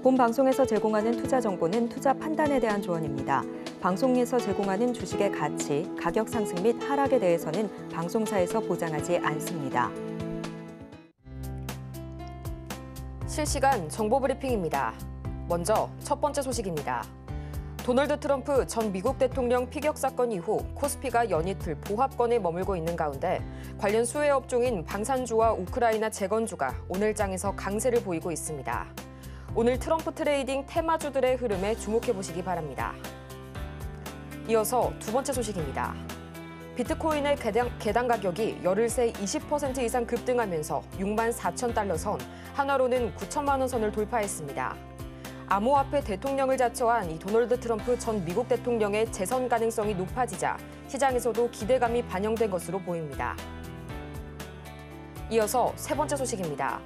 본 방송에서 제공하는 투자 정보는 투자 판단에 대한 조언입니다. 방송에서 제공하는 주식의 가치, 가격 상승 및 하락에 대해서는 방송사에서 보장하지 않습니다. 실시간 정보 브리핑입니다. 먼저 첫 번째 소식입니다. 도널드 트럼프 전 미국 대통령 피격 사건 이후 코스피가 연이틀 보합권에 머물고 있는 가운데 관련 수혜 업종인 방산주와 우크라이나 재건주가 오늘 장에서 강세를 보이고 있습니다. 오늘 트럼프 트레이딩 테마주들의 흐름에 주목해 보시기 바랍니다. 이어서 두 번째 소식입니다. 비트코인의 개당 가격이 열흘 새 20% 이상 급등하면서 64,000달러 선, 한화로는 9천만 원 선을 돌파했습니다. 암호화폐 대통령을 자처한 이 도널드 트럼프 전 미국 대통령의 재선 가능성이 높아지자 시장에서도 기대감이 반영된 것으로 보입니다. 이어서 세 번째 소식입니다.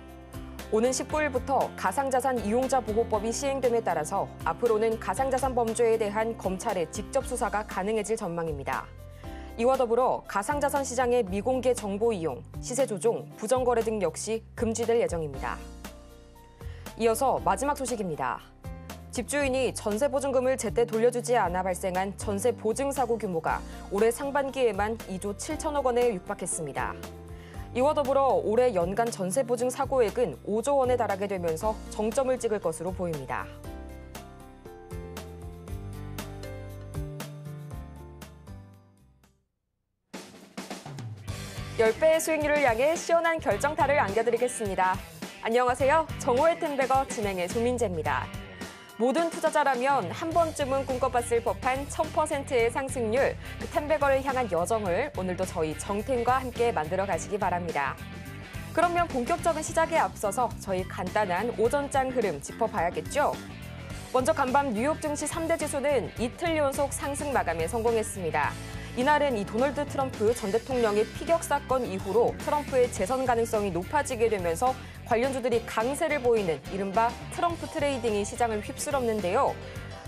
오는 19일부터 가상자산 이용자 보호법이 시행됨에 따라서 앞으로는 가상자산 범죄에 대한 검찰의 직접 수사가 가능해질 전망입니다. 이와 더불어 가상자산 시장의 미공개 정보 이용, 시세 조종, 부정거래 등 역시 금지될 예정입니다. 이어서 마지막 소식입니다. 집주인이 전세보증금을 제때 돌려주지 않아 발생한 전세보증 사고 규모가 올해 상반기에만 2조 7천억 원에 육박했습니다. 이와 더불어 올해 연간 전세보증 사고액은 5조 원에 달하게 되면서 정점을 찍을 것으로 보입니다. (10배의) 수익률을 향해 시원한 결정타를 안겨드리겠습니다. 안녕하세요. 정호의 템베거 진행의 조민재입니다. 모든 투자자라면 한 번쯤은 꿈꿔봤을 법한 1000%의 상승률, 그 템베거를 향한 여정을 오늘도 저희 정템과 함께 만들어 가시기 바랍니다. 그러면 본격적인 시작에 앞서서 저희 간단한 오전장 흐름 짚어봐야겠죠? 먼저 간밤 뉴욕 증시 3대 지수는 이틀 연속 상승 마감에 성공했습니다. 이날은 이 도널드 트럼프 전 대통령의 피격 사건 이후로 트럼프의 재선 가능성이 높아지게 되면서 관련주들이 강세를 보이는 이른바 트럼프 트레이딩이 시장을 휩쓸었는데요.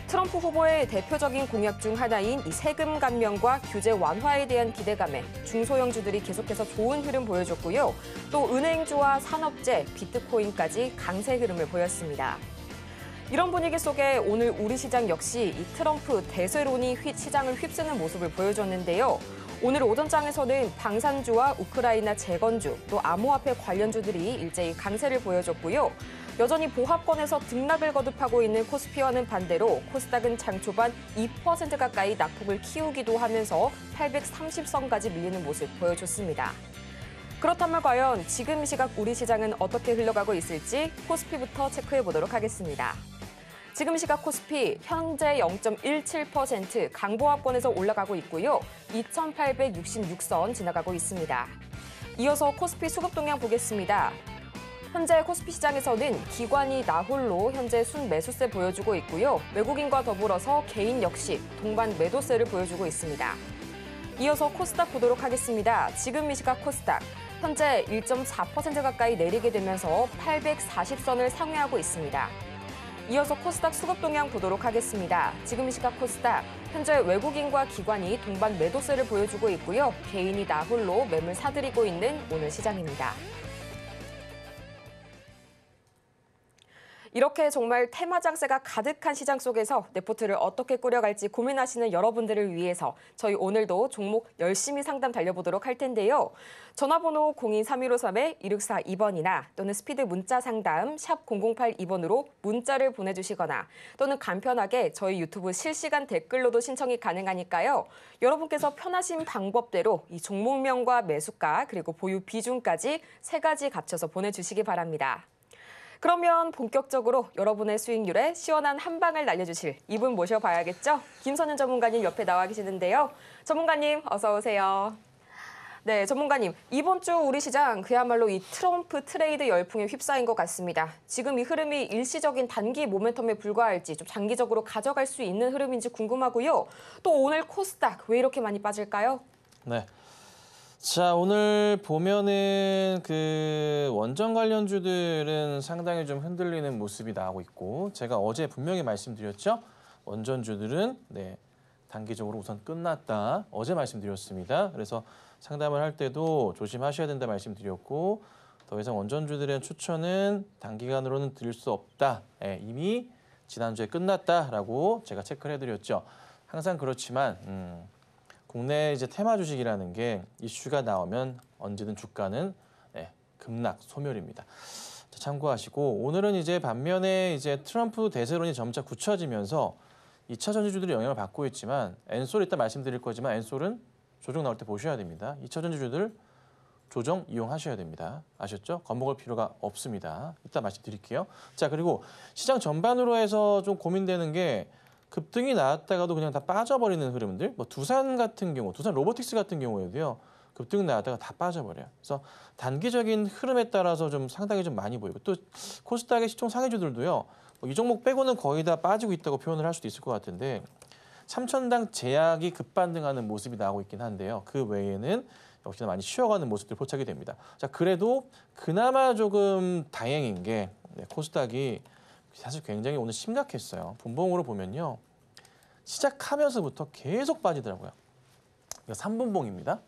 트럼프 후보의 대표적인 공약 중 하나인 이 세금 감면과 규제 완화에 대한 기대감에 중소형주들이 계속해서 좋은 흐름 보여줬고요. 또 은행주와 산업재, 비트코인까지 강세 흐름을 보였습니다. 이런 분위기 속에 오늘 우리 시장 역시 이 트럼프 대세론이 시장을 휩쓰는 모습을 보여줬는데요. 오늘 오전장에서는 방산주와 우크라이나 재건주, 또 암호화폐 관련주들이 일제히 강세를 보여줬고요. 여전히 보합권에서 등락을 거듭하고 있는 코스피와는 반대로 코스닥은 장 초반 2% 가까이 낙폭을 키우기도 하면서 830선까지 밀리는 모습 보여줬습니다. 그렇다면 과연 지금 이 시각 우리 시장은 어떻게 흘러가고 있을지 코스피부터 체크해 보도록 하겠습니다. 지금 시각 코스피 현재 0.17% 강보합권에서 올라가고 있고요. 2,866선 지나가고 있습니다. 이어서 코스피 수급 동향 보겠습니다. 현재 코스피 시장에서는 기관이 나홀로 현재 순매수세 보여주고 있고요. 외국인과 더불어서 개인 역시 동반 매도세를 보여주고 있습니다. 이어서 코스닥 보도록 하겠습니다. 지금 이 시각 코스닥 현재 1.4% 가까이 내리게 되면서 840선을 상회하고 있습니다. 이어서 코스닥 수급 동향 보도록 하겠습니다. 지금 이 시각 코스닥 현재 외국인과 기관이 동반 매도세를 보여주고 있고요. 개인이 나홀로 매물 사들이고 있는 오늘 시장입니다. 이렇게 정말 테마 장세가 가득한 시장 속에서 내 포트를 어떻게 꾸려갈지 고민하시는 여러분들을 위해서 저희 오늘도 종목 열심히 상담 달려보도록 할 텐데요. 전화번호 02-3153-2642번이나 또는 스피드 문자 상담 샵 0082번으로 문자를 보내주시거나 또는 간편하게 저희 유튜브 실시간 댓글로도 신청이 가능하니까요. 여러분께서 편하신 방법대로 이 종목명과 매수가 그리고 보유 비중까지 3가지 갖춰서 보내주시기 바랍니다. 그러면 본격적으로 여러분의 수익률에 시원한 한 방을 날려주실 이분 모셔봐야겠죠? 김선윤 전문가님 옆에 나와 계시는데요. 전문가님 어서 오세요. 네, 전문가님. 이번 주 우리 시장 그야말로 이 트럼프 트레이드 열풍에 휩싸인 것 같습니다. 지금 이 흐름이 일시적인 단기 모멘텀에 불과할지 좀 장기적으로 가져갈 수 있는 흐름인지 궁금하고요. 또 오늘 코스닥 왜 이렇게 많이 빠질까요? 네. 자, 오늘 보면은 그 원전 관련주들은 상당히 좀 흔들리는 모습이 나오고 있고 제가 어제 분명히 말씀드렸죠. 원전주들은 단기적으로 우선 끝났다. 어제 말씀드렸습니다. 그래서 상담을 할 때도 조심하셔야 된다 말씀드렸고 더 이상 원전주들의 추천은 단기간으로는 드릴 수 없다. 예, 이미 지난주에 끝났다라고 제가 체크를 해드렸죠. 항상 그렇지만 국내 이제 테마 주식이라는 게 이슈가 나오면 언제든 주가는 급락, 소멸입니다. 자, 참고하시고 오늘은 이제 반면에 이제 트럼프 대세론이 점차 굳혀지면서 2차 전지주들이 영향을 받고 있지만 엔솔 이따 말씀드릴 거지만 엔솔은 조정 나올 때 보셔야 됩니다. 2차 전지주들 조정 이용하셔야 됩니다. 아셨죠? 겁먹을 필요가 없습니다. 이따 말씀드릴게요. 자, 그리고 시장 전반으로 해서 좀 고민되는 게 급등이 나왔다가도 그냥 다 빠져버리는 흐름들. 뭐 두산 같은 경우, 두산 로보틱스 같은 경우에도요. 급등 나왔다가 다 빠져버려요. 그래서 단기적인 흐름에 따라서 좀 상당히 좀 많이 보이고 또 코스닥의 시총 상위주들도요. 이 종목 빼고는 거의 다 빠지고 있다고 표현을 할 수도 있을 것 같은데 3천당 제약이 급반등하는 모습이 나오고 있긴 한데요. 그 외에는 역시나 많이 쉬어가는 모습들 포착이 됩니다. 자, 그래도 그나마 조금 다행인 게 코스닥이 사실 굉장히 오늘 심각했어요. 분봉으로 보면요. 시작하면서부터 계속 빠지더라고요. 이거 3분봉입니다.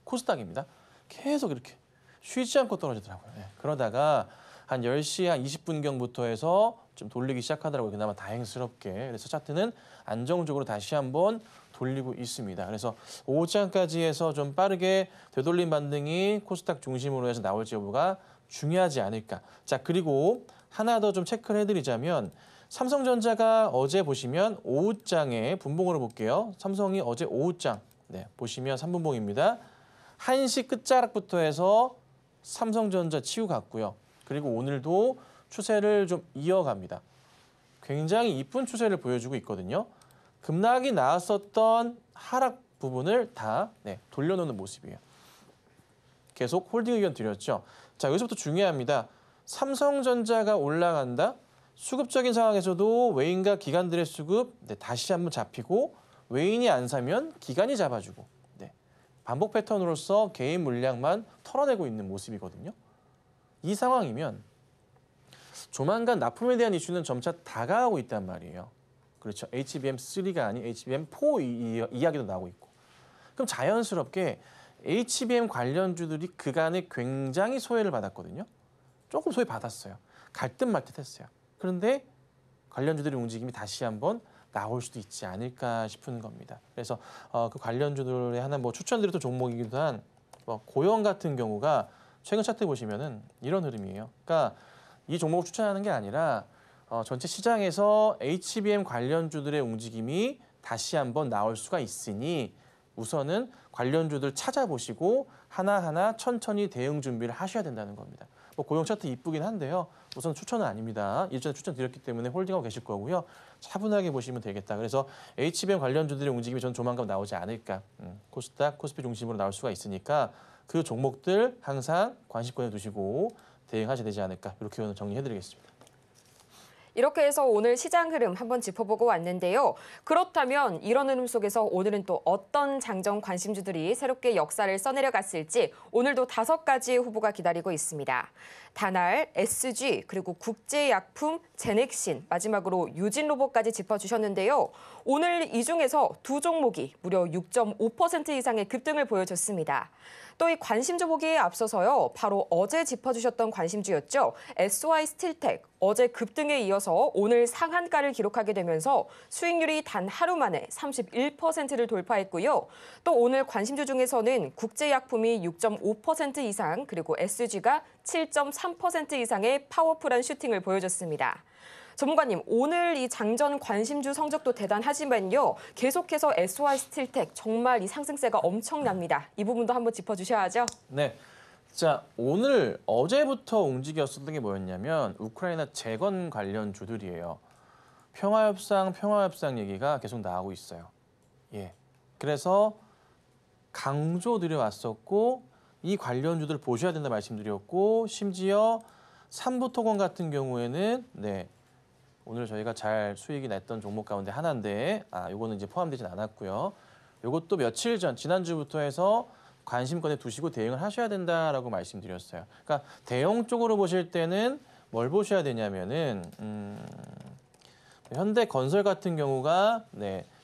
코스닥입니다. 계속 이렇게 쉬지 않고 떨어지더라고요. 그러다가 한 10시 한 20분경부터 해서 좀 돌리기 시작하더라고요. 그나마 다행스럽게. 그래서 차트는 안정적으로 다시 한번 돌리고 있습니다. 그래서 오후장까지 해서 좀 빠르게 되돌림 반등이 코스닥 중심으로 해서 나올지 여부가 중요하지 않을까. 자, 그리고 하나 더 좀 체크를 해드리자면 삼성전자가 어제 보시면 오후장에 분봉으로 볼게요. 삼성이 어제 오후장 보시면 3분봉입니다. 1시 끝자락부터 해서 삼성전자 치고 갔고요. 그리고 오늘도 추세를 좀 이어갑니다. 굉장히 이쁜 추세를 보여주고 있거든요. 급락이 나왔었던 하락 부분을 다 돌려놓는 모습이에요. 계속 홀딩 의견 드렸죠. 자, 여기서부터 중요합니다. 삼성전자가 올라간다. 수급적인 상황에서도 외인과 기관들의 수급 다시 한번 잡히고 외인이 안 사면 기관이 잡아주고 반복 패턴으로서 개인 물량만 털어내고 있는 모습이거든요. 이 상황이면 조만간 납품에 대한 이슈는 점차 다가오고 있단 말이에요. 그렇죠. HBM3가 아닌 HBM4 이야기도 나오고 있고. 그럼 자연스럽게 HBM 관련주들이 그간에 굉장히 소외를 받았거든요. 조금 소외받았어요. 갈 듯 말 듯 했어요. 그런데 관련주들의 움직임이 다시 한번 나올 수도 있지 않을까 싶은 겁니다. 그래서 그 관련주들의 하나 추천드렸던 종목이기도 한 고영 같은 경우가 최근 차트 보시면은 이런 흐름이에요. 그러니까 이 종목을 추천하는 게 아니라 전체 시장에서 HBM 관련주들의 움직임이 다시 한번 나올 수가 있으니 우선은 관련주들 찾아보시고 하나하나 천천히 대응 준비를 하셔야 된다는 겁니다. 고용 차트 이쁘긴 한데요. 우선 추천은 아닙니다. 일전에 추천드렸기 때문에 홀딩하고 계실 거고요. 차분하게 보시면 되겠다. 그래서 HBM 관련주들의 움직임이 저는 조만간 나오지 않을까. 코스닥, 코스피 중심으로 나올 수가 있으니까 그 종목들 항상 관심권에 두시고 대응하셔야 되지 않을까. 이렇게 오늘 정리해드리겠습니다. 이렇게 해서 오늘 시장 흐름 한번 짚어보고 왔는데요. 그렇다면 이런 흐름 속에서 오늘은 또 어떤 장정 관심주들이 새롭게 역사를 써내려갔을지 오늘도 5가지의 후보가 기다리고 있습니다. 다날, SG, 그리고 국제약품, 제넥신, 마지막으로 유진로봇까지 짚어주셨는데요. 오늘 이 중에서 두 종목이 무려 6.5% 이상의 급등을 보여줬습니다. 또 이 관심주 보기에 앞서서요. 바로 어제 짚어주셨던 관심주였죠. SY스틸텍, 어제 급등에 이어서 오늘 상한가를 기록하게 되면서 수익률이 단 하루 만에 31%를 돌파했고요. 또 오늘 관심주 중에서는 국제약품이 6.5% 이상, 그리고 SG가 7.3% 이상의 파워풀한 슈팅을 보여줬습니다. 전문가님, 오늘 이 장전 관심주 성적도 대단하지만요. 계속해서 SY스틸텍 정말 이 상승세가 엄청납니다. 이 부분도 한번 짚어주셔야죠. 네. 자, 오늘 어제부터 움직였었던 게 뭐였냐면 우크라이나 재건 관련주들이에요. 평화협상 얘기가 계속 나오고 있어요. 그래서 강조드려왔었고 이 관련주들 보셔야 된다 말씀드렸고 심지어 삼부토건 같은 경우에는 오늘 저희가 잘 수익이 냈던 종목 가운데 하나인데 요거는 이제 포함되진 않았고요. 요것도 며칠 전 지난주부터 해서 관심권에 두시고 대응을 하셔야 된다라고 말씀드렸어요. 그러니까 대형 쪽으로 보실 때는 뭘 보셔야 되냐면은 현대건설 같은 경우가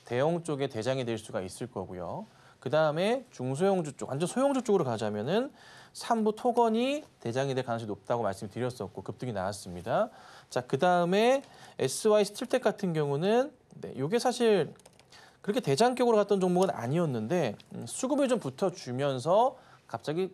대형 쪽에 대장이 될 수가 있을 거고요. 그다음에 중소형주 쪽, 완전 소형주 쪽으로 가자면은 삼부 토건이 대장이 될 가능성이 높다고 말씀드렸었고 급등이 나왔습니다. 자, 그다음에 SY 스틸텍 같은 경우는 이게 사실 그렇게 대장격으로 갔던 종목은 아니었는데 수급이 좀 붙어주면서 갑자기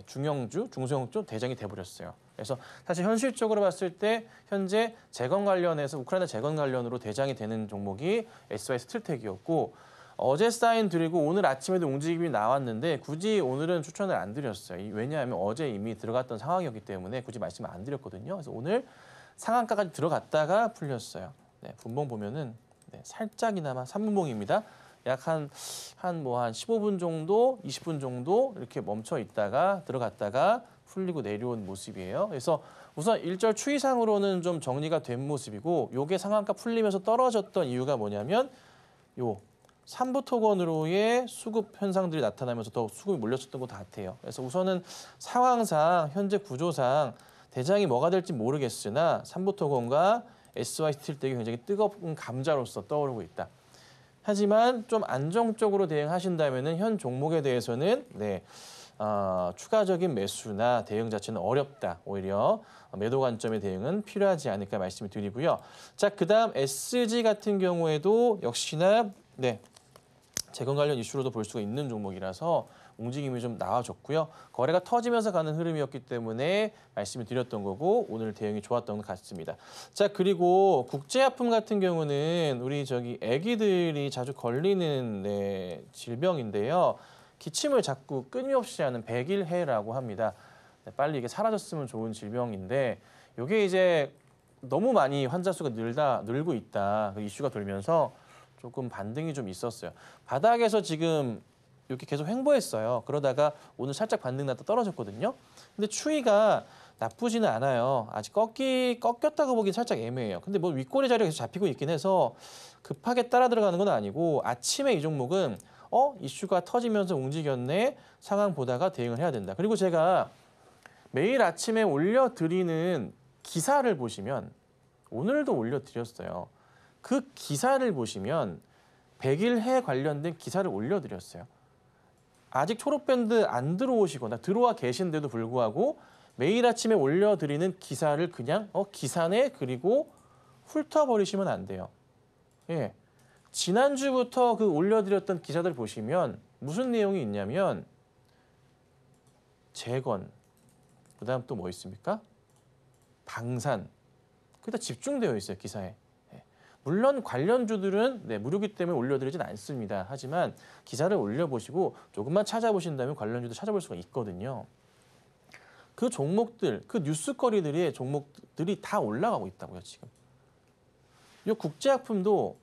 중형주, 중소형주 대장이 돼버렸어요. 그래서 사실 현실적으로 봤을 때 현재 재건 관련해서 우크라이나 재건 관련으로 대장이 되는 종목이 SY 스틸텍이었고 어제 사인 드리고 오늘 아침에도 움직임이 나왔는데 굳이 오늘은 추천을 안 드렸어요. 왜냐하면 어제 이미 들어갔던 상황이었기 때문에 굳이 말씀을 안 드렸거든요. 그래서 오늘 상한가까지 들어갔다가 풀렸어요. 분봉 보면은 살짝이나마 3분봉입니다. 약 한 15분 정도, 20분 정도 이렇게 멈춰 있다가 들어갔다가 풀리고 내려온 모습이에요. 그래서 우선 일절 추이상으로는 좀 정리가 된 모습이고 요게 상한가 풀리면서 떨어졌던 이유가 뭐냐면 요 삼부 토건으로의 수급 현상들이 나타나면서 더 수급이 몰렸었던 것 같아요. 그래서 우선은 상황상 현재 구조상 대장이 뭐가 될지 모르겠으나 삼부 토건과 SY 스틸텍이 굉장히 뜨거운 감자로서 떠오르고 있다. 하지만 좀 안정적으로 대응하신다면은 현 종목에 대해서는 추가적인 매수나 대응 자체는 어렵다. 오히려 매도 관점의 대응은 필요하지 않을까 말씀을 드리고요. 자, 그다음 SG 같은 경우에도 역시나 재건 관련 이슈로도 볼 수가 있는 종목이라서 움직임이 좀 나와줬고요. 거래가 터지면서 가는 흐름이었기 때문에 말씀을 드렸던 거고 오늘 대응이 좋았던 것 같습니다. 자, 그리고 국제약품 같은 경우는 우리 애기들이 자주 걸리는 질병인데요. 기침을 자꾸 끊임없이 하는 백일해라고 합니다. 빨리 이게 사라졌으면 좋은 질병인데 이게 이제 너무 많이 환자 수가 늘고 있다. 그 이슈가 돌면서 조금 반등이 좀 있었어요. 바닥에서 지금 이렇게 계속 횡보했어요. 그러다가 오늘 살짝 반등 났다 떨어졌거든요. 근데 추이가 나쁘지는 않아요. 아직 꺾였다고 보기 살짝 애매해요. 근데 뭐 윗꼬리 자리가 계속 잡히고 있긴 해서 급하게 따라 들어가는 건 아니고 아침에 이 종목은 이슈가 터지면서 움직였네. 상황 보다가 대응을 해야 된다. 그리고 제가 매일 아침에 올려드리는 기사를 보시면 오늘도 올려드렸어요. 그 기사를 보시면 백일해 관련된 기사를 올려드렸어요. 아직 초록밴드 안 들어오시거나 들어와 계신데도 불구하고 매일 아침에 올려드리는 기사를 그냥 기사네 그리고 훑어버리시면 안 돼요. 예, 지난주부터 그 올려드렸던 기사들 보시면 무슨 내용이 있냐면 재건, 그다음 또 뭐 있습니까? 방산, 그게 다 집중되어 있어요, 기사에. 물론 관련주들은 무료기 때문에 올려드리진 않습니다. 하지만 기사를 올려보시고 조금만 찾아보신다면 관련주도 찾아볼 수가 있거든요. 그 종목들, 그 뉴스거리들의 종목들이 다 올라가고 있다고요, 지금. 이 국제약품도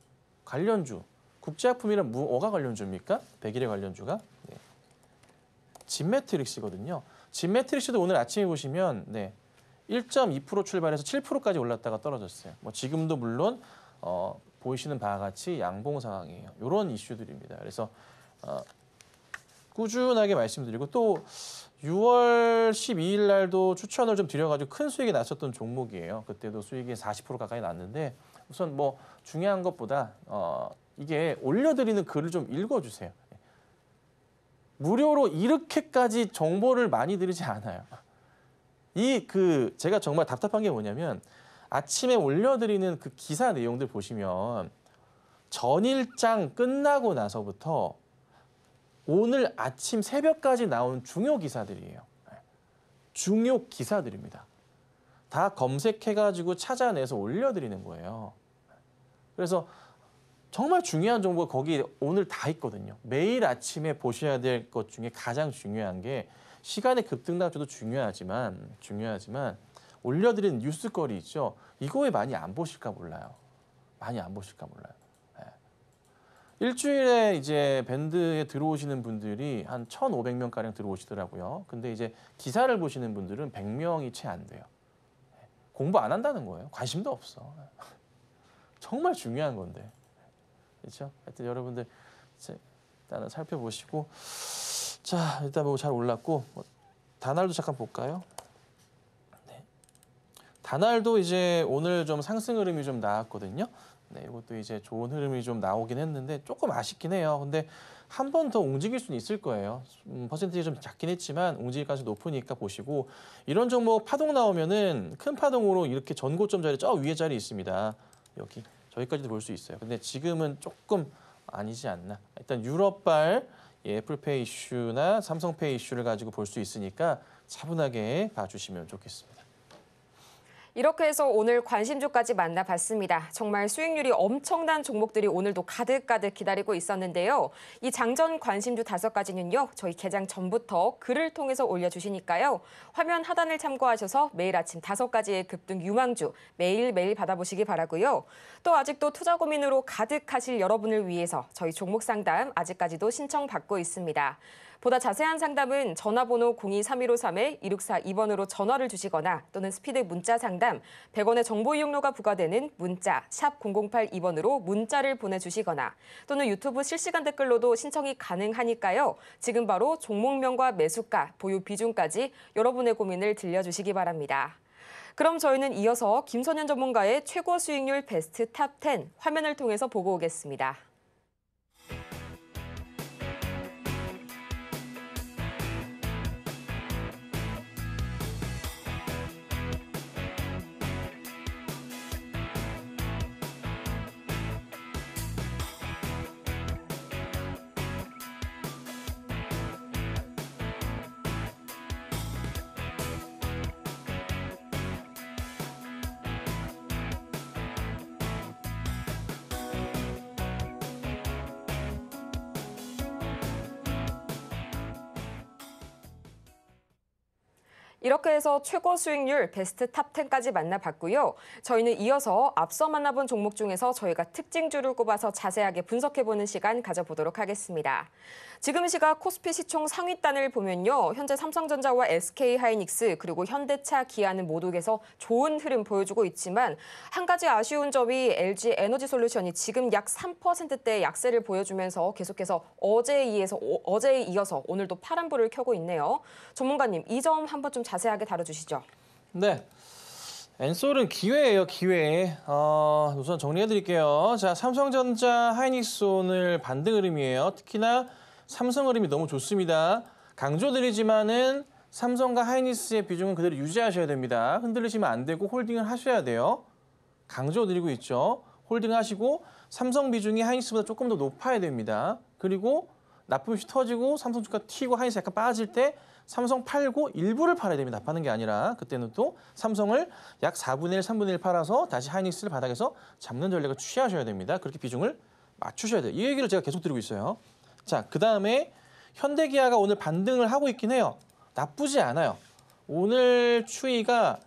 관련주, 국제약품이란 뭐가 관련주입니까? 백일의 관련주가? 진매트릭스거든요. 진매트릭스도 오늘 아침에 보시면 1.2% 출발해서 7%까지 올랐다가 떨어졌어요. 뭐 지금도 물론 보이시는 바와 같이 양봉 상황이에요. 이런 이슈들입니다. 그래서 꾸준하게 말씀드리고 또 6월 12일 날도 추천을 좀 드려가지고 큰 수익이 났었던 종목이에요. 그때도 수익이 40% 가까이 났는데 우선 뭐 중요한 것보다 이게 올려드리는 글을 좀 읽어주세요. 무료로 이렇게까지 정보를 많이 드리지 않아요. 제가 정말 답답한 게 뭐냐면 아침에 올려드리는 그 기사 내용들 보시면 전일장 끝나고 나서부터 오늘 아침 새벽까지 나온 중요 기사들이에요. 중요 기사들입니다. 다 검색해가지고 찾아내서 올려드리는 거예요. 그래서 정말 중요한 정보가 거기 오늘 다 있거든요. 매일 아침에 보셔야 될 것 중에 가장 중요한 게 시간의 급등락주도 중요하지만 올려드리는 뉴스거리 있죠. 이거에 많이 안 보실까 몰라요. 많이 안 보실까 몰라요. 일주일에 이제 밴드에 들어오시는 분들이 한 1,500명가량 들어오시더라고요. 근데 이제 기사를 보시는 분들은 100명이 채 안 돼요. 공부 안 한다는 거예요. 관심도 없어. 정말 중요한 건데. 그렇죠? 하여튼 여러분들 일단은 살펴보시고 자, 일단 뭐 잘 올랐고 다날도 잠깐 볼까요? 다날도 이제 오늘 좀 상승 흐름이 좀 나왔거든요. 네, 이것도 이제 좋은 흐름이 좀 나오긴 했는데 조금 아쉽긴 해요. 근데 한 번 더 움직일 수는 있을 거예요. 퍼센티지 좀 작긴 했지만 움직일 가능성이 높으니까 보시고 이런 종목 파동 나오면은 큰 파동으로 이렇게 전고점 자리 저 위에 자리 있습니다. 여기 저기까지도 볼 수 있어요. 근데 지금은 조금 아니지 않나. 일단 유럽발 애플페이 이슈나 삼성페이 이슈를 가지고 볼 수 있으니까 차분하게 봐주시면 좋겠습니다. 이렇게 해서 오늘 관심주까지 만나봤습니다. 정말 수익률이 엄청난 종목들이 오늘도 가득가득 기다리고 있었는데요. 이 장전 관심주 5가지는요. 저희 개장 전부터 글을 통해서 올려주시니까요. 화면 하단을 참고하셔서 매일 아침 5가지의 급등 유망주 매일매일 받아보시기 바라고요. 또 아직도 투자 고민으로 가득하실 여러분을 위해서 저희 종목 상담 아직까지도 신청받고 있습니다. 보다 자세한 상담은 전화번호 023153-2642번으로 전화를 주시거나 또는 스피드 문자 상담 100원의 정보 이용료가 부과되는 문자 샵 0082번으로 문자를 보내주시거나 또는 유튜브 실시간 댓글로도 신청이 가능하니까요. 지금 바로 종목명과 매수가, 보유 비중까지 여러분의 고민을 들려주시기 바랍니다. 그럼 저희는 이어서 김선현 전문가의 최고 수익률 베스트 탑 10 화면을 통해서 보고 오겠습니다. 이렇게 해서 최고 수익률 베스트 탑 10까지 만나봤고요. 저희는 이어서 앞서 만나본 종목 중에서 저희가 특징주를 꼽아서 자세하게 분석해보는 시간 가져보도록 하겠습니다. 지금 시각 코스피 시총 상위단을 보면요. 현재 삼성전자와 SK하이닉스 그리고 현대차, 기아는 모두에서 좋은 흐름 보여주고 있지만 한 가지 아쉬운 점이 LG에너지솔루션이 지금 약 3%대 약세를 보여주면서 계속해서 어제에 이어서 오늘도 파란불을 켜고 있네요. 전문가님, 이 점 한번 좀 자세하게 다뤄주시죠. 네, 엔솔은 기회예요, 기회. 우선 정리해드릴게요. 자, 삼성전자, 하이닉스 오늘 반등 흐름이에요. 특히나 삼성 흐름이 너무 좋습니다. 강조드리지만은 삼성과 하이닉스의 비중은 그대로 유지하셔야 됩니다. 흔들리시면 안 되고 홀딩을 하셔야 돼요. 강조드리고 있죠. 홀딩하시고 삼성 비중이 하이닉스보다 조금 더 높아야 됩니다. 그리고 나쁨이 터지고 삼성 주가 튀고 하이닉스 약간 빠질 때 삼성 팔고 일부를 팔아야 됩니다. 파는 게 아니라 그때는 또 삼성을 약 4분의 1, 3분의 1 팔아서 다시 하이닉스를 바닥에서 잡는 전략을 취하셔야 됩니다. 그렇게 비중을 맞추셔야 돼요. 이 얘기를 제가 계속 드리고 있어요. 자, 그다음에 현대기아가 오늘 반등을 하고 있긴 해요. 나쁘지 않아요. 오늘 추이가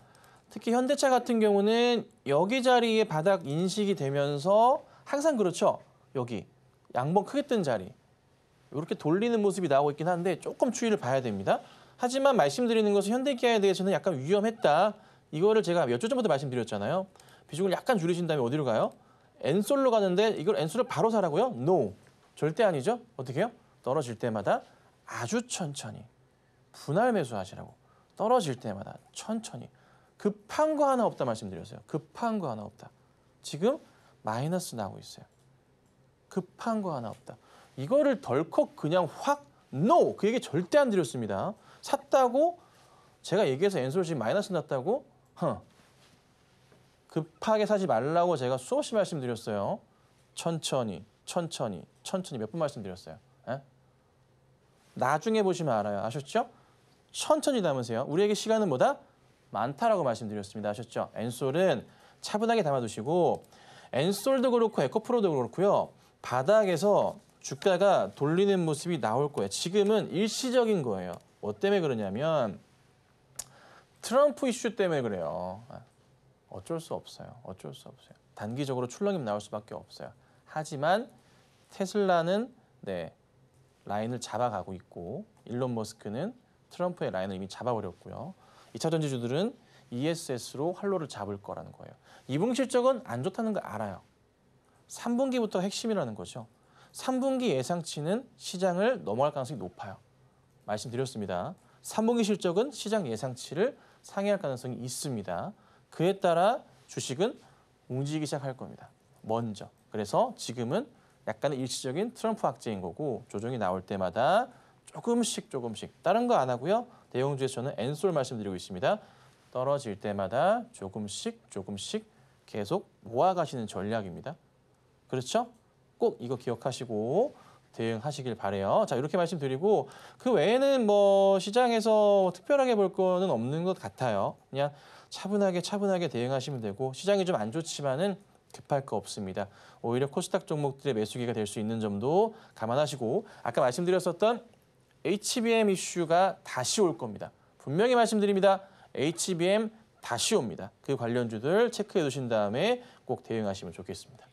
특히 현대차 같은 경우는 여기 자리에 바닥 인식이 되면서 항상 그렇죠. 여기 양봉 크게 뜬 자리. 이렇게 돌리는 모습이 나오고 있긴 한데 조금 추이를 봐야 됩니다. 하지만 말씀드리는 것은 현대기아에 대해서는 약간 위험했다. 이거를 제가 몇 주 전부터 말씀드렸잖아요. 비중을 약간 줄이신 다음에 어디로 가요? 엔솔로 가는데 이걸 엔솔을 바로 사라고요? No. 절대 아니죠. 어떻게 해요? 떨어질 때마다 아주 천천히 분할 매수하시라고. 떨어질 때마다 천천히. 급한 거 하나 없다 말씀드렸어요. 급한 거 하나 없다. 지금 마이너스 나고 있어요. 급한 거 하나 없다. 이거를 덜컥 그냥 확 NO! 그 얘기 절대 안 드렸습니다. 샀다고 제가 얘기해서 엔솔 지금 마이너스 났다고 급하게 사지 말라고 제가 수없이 말씀드렸어요. 천천히 천천히 천천히 몇 번 말씀드렸어요. 에? 나중에 보시면 알아요. 아셨죠? 천천히 담으세요. 우리에게 시간은 뭐다? 많다라고 말씀드렸습니다. 아셨죠? 엔솔은 차분하게 담아두시고 엔솔도 그렇고 에코프로도 그렇고요. 바닥에서 주가가 돌리는 모습이 나올 거예요. 지금은 일시적인 거예요. 뭐 때문에 그러냐면 트럼프 이슈 때문에 그래요. 어쩔 수 없어요. 어쩔 수 없어요. 단기적으로 출렁임 나올 수밖에 없어요. 하지만 테슬라는 라인을 잡아가고 있고 일론 머스크는 트럼프의 라인을 이미 잡아버렸고요. 2차 전지주들은 ESS로 활로를 잡을 거라는 거예요. 2분기 실적은 안 좋다는 거 알아요. 3분기부터 핵심이라는 거죠. 3분기 예상치는 시장을 넘어갈 가능성이 높아요. 말씀드렸습니다. 3분기 실적은 시장 예상치를 상회할 가능성이 있습니다. 그에 따라 주식은 움직이기 시작할 겁니다. 먼저. 그래서 지금은 약간의 일시적인 트럼프 악재인 거고 조정이 나올 때마다 조금씩 다른 거 안 하고요. 대형주에서 저는 엔솔 말씀드리고 있습니다. 떨어질 때마다 조금씩 계속 모아가시는 전략입니다. 그렇죠? 꼭 이거 기억하시고 대응하시길 바래요. 자, 이렇게 말씀드리고 그 외에는 뭐 시장에서 특별하게 볼 거는 없는 것 같아요. 그냥 차분하게 대응하시면 되고 시장이 좀 안 좋지만은 급할 거 없습니다. 오히려 코스닥 종목들의 매수기가 될 수 있는 점도 감안하시고 아까 말씀드렸었던 HBM 이슈가 다시 올 겁니다. 분명히 말씀드립니다. HBM 다시 옵니다. 그 관련주들 체크해 두신 다음에 꼭 대응하시면 좋겠습니다.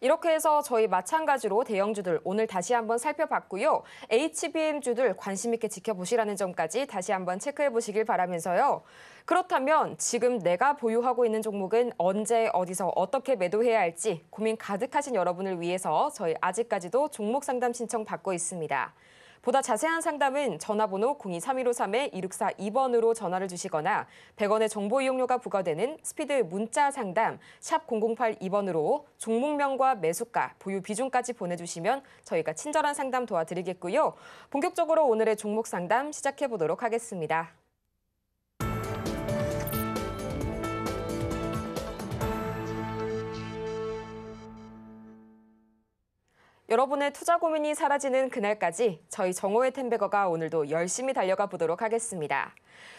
이렇게 해서 저희 마찬가지로 대형주들 오늘 다시 한번 살펴봤고요. HBM주들 관심 있게 지켜보시라는 점까지 다시 한번 체크해 보시길 바라면서요. 그렇다면 지금 내가 보유하고 있는 종목은 언제 어디서 어떻게 매도해야 할지 고민 가득하신 여러분을 위해서 저희 아직까지도 종목 상담 신청 받고 있습니다. 보다 자세한 상담은 전화번호 023153-2642번으로 전화를 주시거나 100원의 정보 이용료가 부과되는 스피드 문자 상담 샵 0082번으로 종목명과 매수가, 보유 비중까지 보내주시면 저희가 친절한 상담 도와드리겠고요. 본격적으로 오늘의 종목 상담 시작해 보도록 하겠습니다. 여러분의 투자 고민이 사라지는 그날까지 저희 정오의 텐베거가 오늘도 열심히 달려가 보도록 하겠습니다.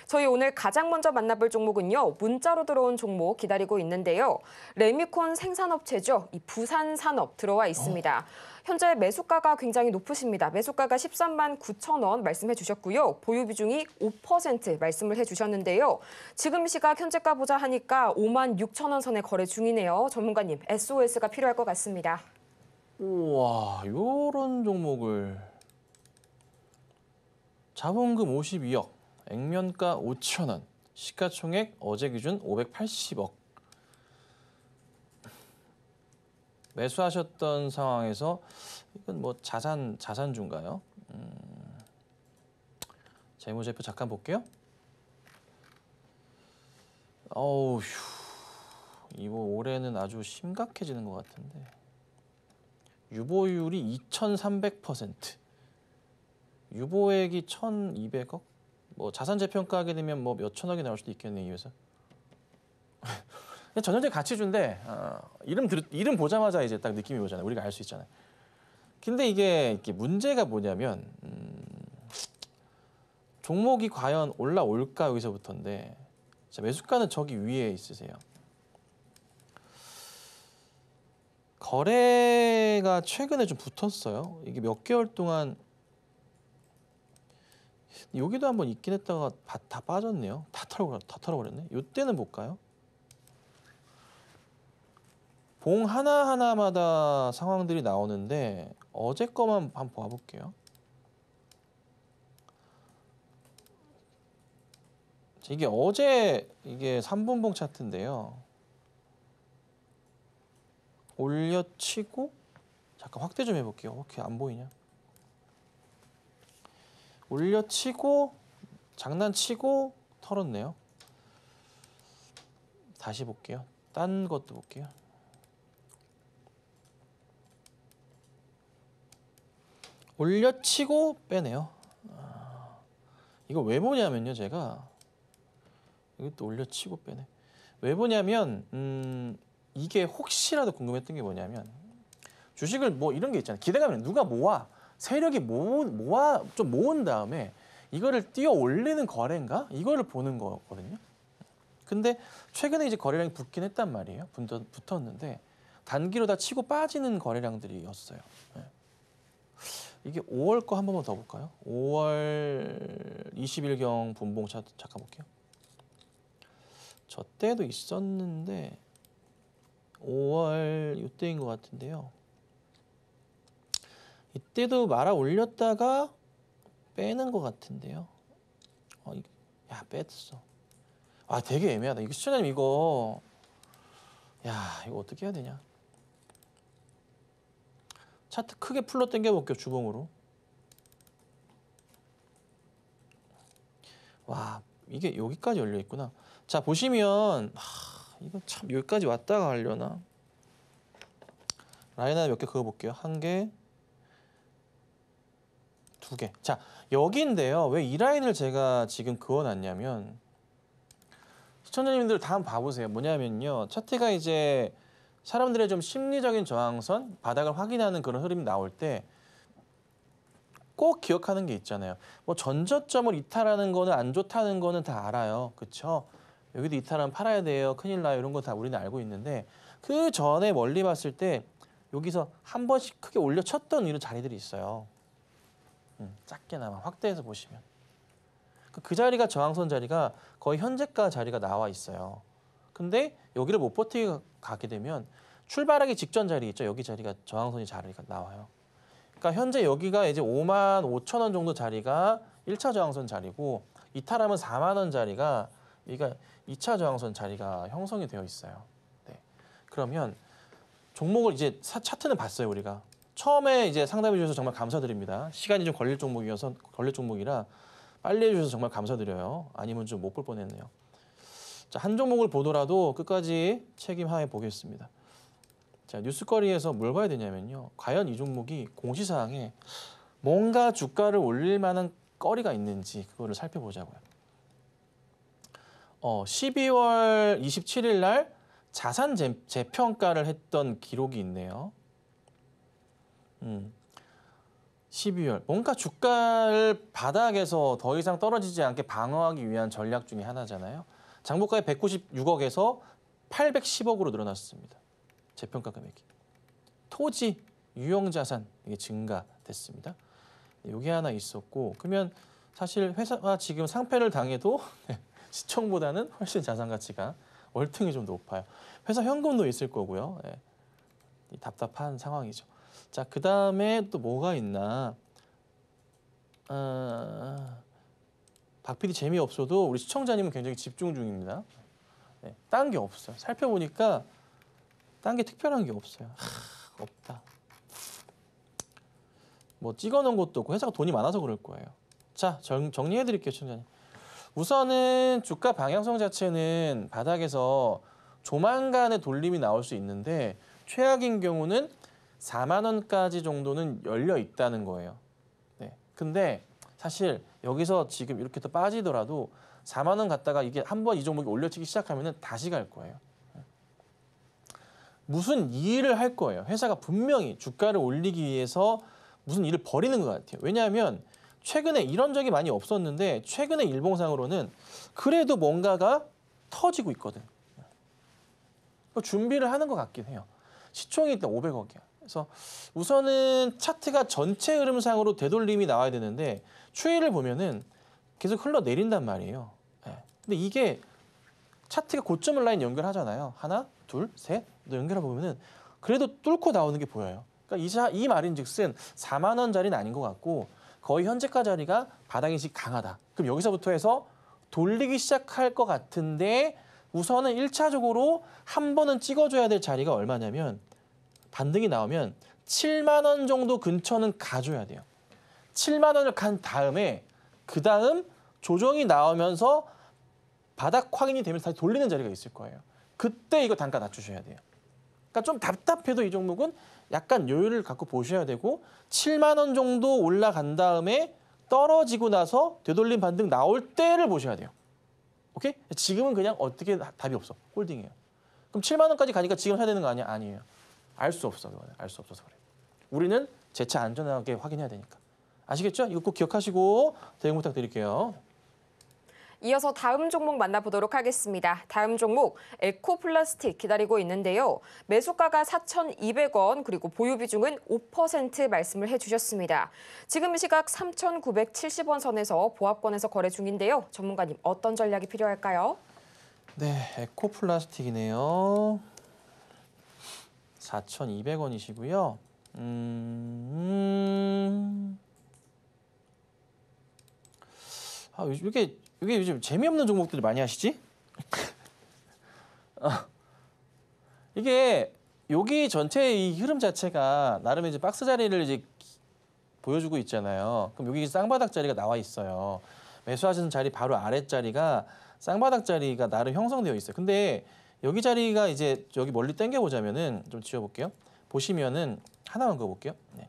저희 오늘 가장 먼저 만나볼 종목은요. 문자로 들어온 종목 기다리고 있는데요. 레미콘 생산업체죠. 이 부산산업 들어와 있습니다. 현재 매수가가 굉장히 높으십니다. 매수가가 13만 9천 원 말씀해 주셨고요. 보유 비중이 5% 말씀을 해주셨는데요. 지금 시각 현재가 보자 하니까 5만 6천 원 선에 거래 중이네요. 전문가님, SOS가 필요할 것 같습니다. 우와, 요런 종목을 자본금 52억, 액면가 5천 원, 시가총액 어제 기준 580억. 매수하셨던 상황에서 이건 뭐 자산주인가요? 재무제표 잠깐 볼게요. 어우, 이거 올해는 아주 심각해지는 것 같은데. 유보율이 2,300%, 유보액이 1,200억? 뭐 자산 재평가하게 되면 뭐 몇천억이 나올 수도 있겠네요, 이에서. 전형적인 가치주인데 이름 보자마자 이제 딱 느낌이 오잖아요. 우리가 알 수 있잖아요. 근데 이게 문제가 뭐냐면 종목이 과연 올라올까 여기서부터인데 자, 매수가는 저기 위에 있으세요. 거래가 최근에 좀 붙었어요. 이게 몇 개월 동안 여기도 한번 있긴 했다가 다 빠졌네요. 다 털어버렸네. 이때는 볼까요? 봉 하나하나마다 상황들이 나오는데 어제 거만 한번 봐볼게요. 이게 어제 이게 3분봉 차트인데요. 올려치고 잠깐 확대 좀 해볼게요. 이렇게 안 보이냐? 올려치고 장난치고 털었네요. 다시 볼게요. 딴 것도 볼게요. 올려치고 빼네요. 이거 왜 보냐면요, 제가 이것도 올려치고 빼네. 왜 보냐면 이게 혹시라도 궁금했던 게 뭐냐면 주식을 뭐 이런 게 있잖아요. 기대감이 누가 모아 세력이 좀 모은 다음에 이거를 띄어 올리는 거래인가? 이거를 보는 거거든요. 근데 최근에 이제 거래량이 붙긴 했단 말이에요. 붙었는데 단기로 다 치고 빠지는 거래량들이었어요. 네. 이게 5월 거 한 번만 더 볼까요? 5월 20일경 분봉 차트 잠깐 볼게요. 저 때도 있었는데 5월 이때인 것 같은데요. 이때도 말아 올렸다가 빼는 것 같은데요. 야, 뺐어. 아, 되게 애매하다. 이거 시청자님 이거 이거 어떻게 해야 되냐? 차트 크게 풀로 당겨볼게요. 주봉으로. 와, 이게 여기까지 열려 있구나. 자, 보시면 이거 참 여기까지 왔다가 하려나? 라인 하나 몇 개 그어볼게요. 한 개, 두 개. 자, 여기인데요. 왜 이 라인을 제가 지금 그어놨냐면 시청자님들 다 한번 봐보세요. 뭐냐면요. 차트가 이제 사람들의 좀 심리적인 저항선, 바닥을 확인하는 그런 흐름이 나올 때 꼭 기억하는 게 있잖아요. 뭐 전저점을 이탈하는 거는 안 좋다는 거는 다 알아요. 그렇죠? 여기도 이탈하면 팔아야 돼요. 큰일 나요. 이런 거 다 우리는 알고 있는데 그 전에 멀리 봤을 때 여기서 한 번씩 크게 올려쳤던 이런 자리들이 있어요. 작게나마 확대해서 보시면. 그 자리가 저항선 자리가 거의 현재가 자리가 나와 있어요. 근데 여기를 못 버티게 가게 되면 출발하기 직전 자리 있죠. 여기 자리가 저항선이 자리가 나와요. 그러니까 현재 여기가 이제 5만 5천 원 정도 자리가 1차 저항선 자리고 이탈하면 4만 원 자리가 여기가 2차 저항선 자리가 형성이 되어 있어요. 네. 그러면 종목을 이제 차트는 봤어요, 우리가. 처음에 이제 상담해 주셔서 정말 감사드립니다. 시간이 좀 걸릴 종목이라 빨리 해주셔서 정말 감사드려요. 아니면 좀 못 볼 뻔했네요. 자, 한 종목을 보더라도 끝까지 책임하에 보겠습니다. 자, 뉴스거리에서 뭘 봐야 되냐면요. 과연 이 종목이 공시사항에 뭔가 주가를 올릴 만한 거리가 있는지 그거를 살펴보자고요. 12월 27일 날 자산 재평가를 했던 기록이 있네요. 12월 뭔가 주가를 바닥에서 더 이상 떨어지지 않게 방어하기 위한 전략 중에 하나잖아요. 장부가의 196억에서 810억으로 늘어났습니다. 재평가 금액이. 토지, 유형자산 이게 증가됐습니다. 이게 하나 있었고 그러면 사실 회사가 지금 상패를 당해도 시총보다는 훨씬 자산 가치가 월등히 좀 높아요. 회사 현금도 있을 거고요. 네. 답답한 상황이죠. 자, 그 다음에 또 뭐가 있나? 박 PD 재미없어도 우리 시청자님은 굉장히 집중 중입니다. 네, 딴 게 없어요. 살펴보니까 딴 게 특별한 게 없어요. 없다. 뭐 찍어놓은 것도 없고 회사가 돈이 많아서 그럴 거예요. 자, 정리해드릴게요, 시청자님. 우선은 주가 방향성 자체는 바닥에서 조만간의 돌림이 나올 수 있는데 최악인 경우는 4만 원까지 정도는 열려 있다는 거예요. 네. 근데 사실 여기서 지금 이렇게 또 빠지더라도 4만 원 갔다가 이게 한번 이 종목이 올려치기 시작하면은 다시 갈 거예요. 무슨 일을 할 거예요. 회사가 분명히 주가를 올리기 위해서 무슨 일을 벌이는 것 같아요. 왜냐하면 최근에 이런 적이 많이 없었는데 최근에 일봉상으로는 그래도 뭔가가 터지고 있거든. 준비를 하는 것 같긴 해요. 시총이 일단 500억이야. 그래서 우선은 차트가 전체 흐름상으로 되돌림이 나와야 되는데 추이를 보면은 계속 흘러내린단 말이에요. 네. 근데 이게 차트가 고점 라인 연결하잖아요. 하나, 둘, 셋 연결하고 보면은 그래도 뚫고 나오는 게 보여요. 그러니까 이 말인즉슨 4만 원짜리는 아닌 것 같고 거의 현재가 자리가 바닥인식 강하다. 그럼 여기서부터 해서 돌리기 시작할 것 같은데 우선은 1차적으로 한 번은 찍어줘야 될 자리가 얼마냐면 반등이 나오면 7만 원 정도 근처는 가줘야 돼요. 7만 원을 간 다음에 그 다음 조정이 나오면서 바닥 확인이 되면서 다시 돌리는 자리가 있을 거예요. 그때 이거 단가 낮추셔야 돼요. 그러니까 좀 답답해도 이 종목은 약간 여유를 갖고 보셔야 되고 7만 원 정도 올라간 다음에 떨어지고 나서 되돌림 반등 나올 때를 보셔야 돼요. 오케이? 지금은 그냥 어떻게 답이 없어. 홀딩이에요. 그럼 7만 원까지 가니까 지금 사야 되는 거 아니야? 아니에요. 알 수 없어. 그거는. 알 수 없어서 그래요. 우리는 재차 안전하게 확인해야 되니까. 아시겠죠? 이거 꼭 기억하시고 대응 부탁드릴게요. 이어서 다음 종목 만나보도록 하겠습니다. 다음 종목 에코플라스틱 기다리고 있는데요. 매수가가 4,200원 그리고 보유 비중은 5% 말씀을 해주셨습니다. 지금 시각 3,970원 선에서 보합권에서 거래 중인데요. 전문가님 어떤 전략이 필요할까요? 네, 에코플라스틱이네요. 4,200원이시고요. 이게 요즘 재미없는 종목들이 많이 하시지? 이게 여기 전체 이 흐름 자체가 나름 이제 박스 자리를 이제 보여주고 있잖아요. 그럼 여기 쌍바닥 자리가 나와 있어요. 매수하시는 자리 바로 아래 자리가 쌍바닥 자리가 나름 형성되어 있어요. 근데 여기 자리가 이제 여기 멀리 당겨 보자면은 좀 지워볼게요. 보시면은 하나만 그어볼게요. 네.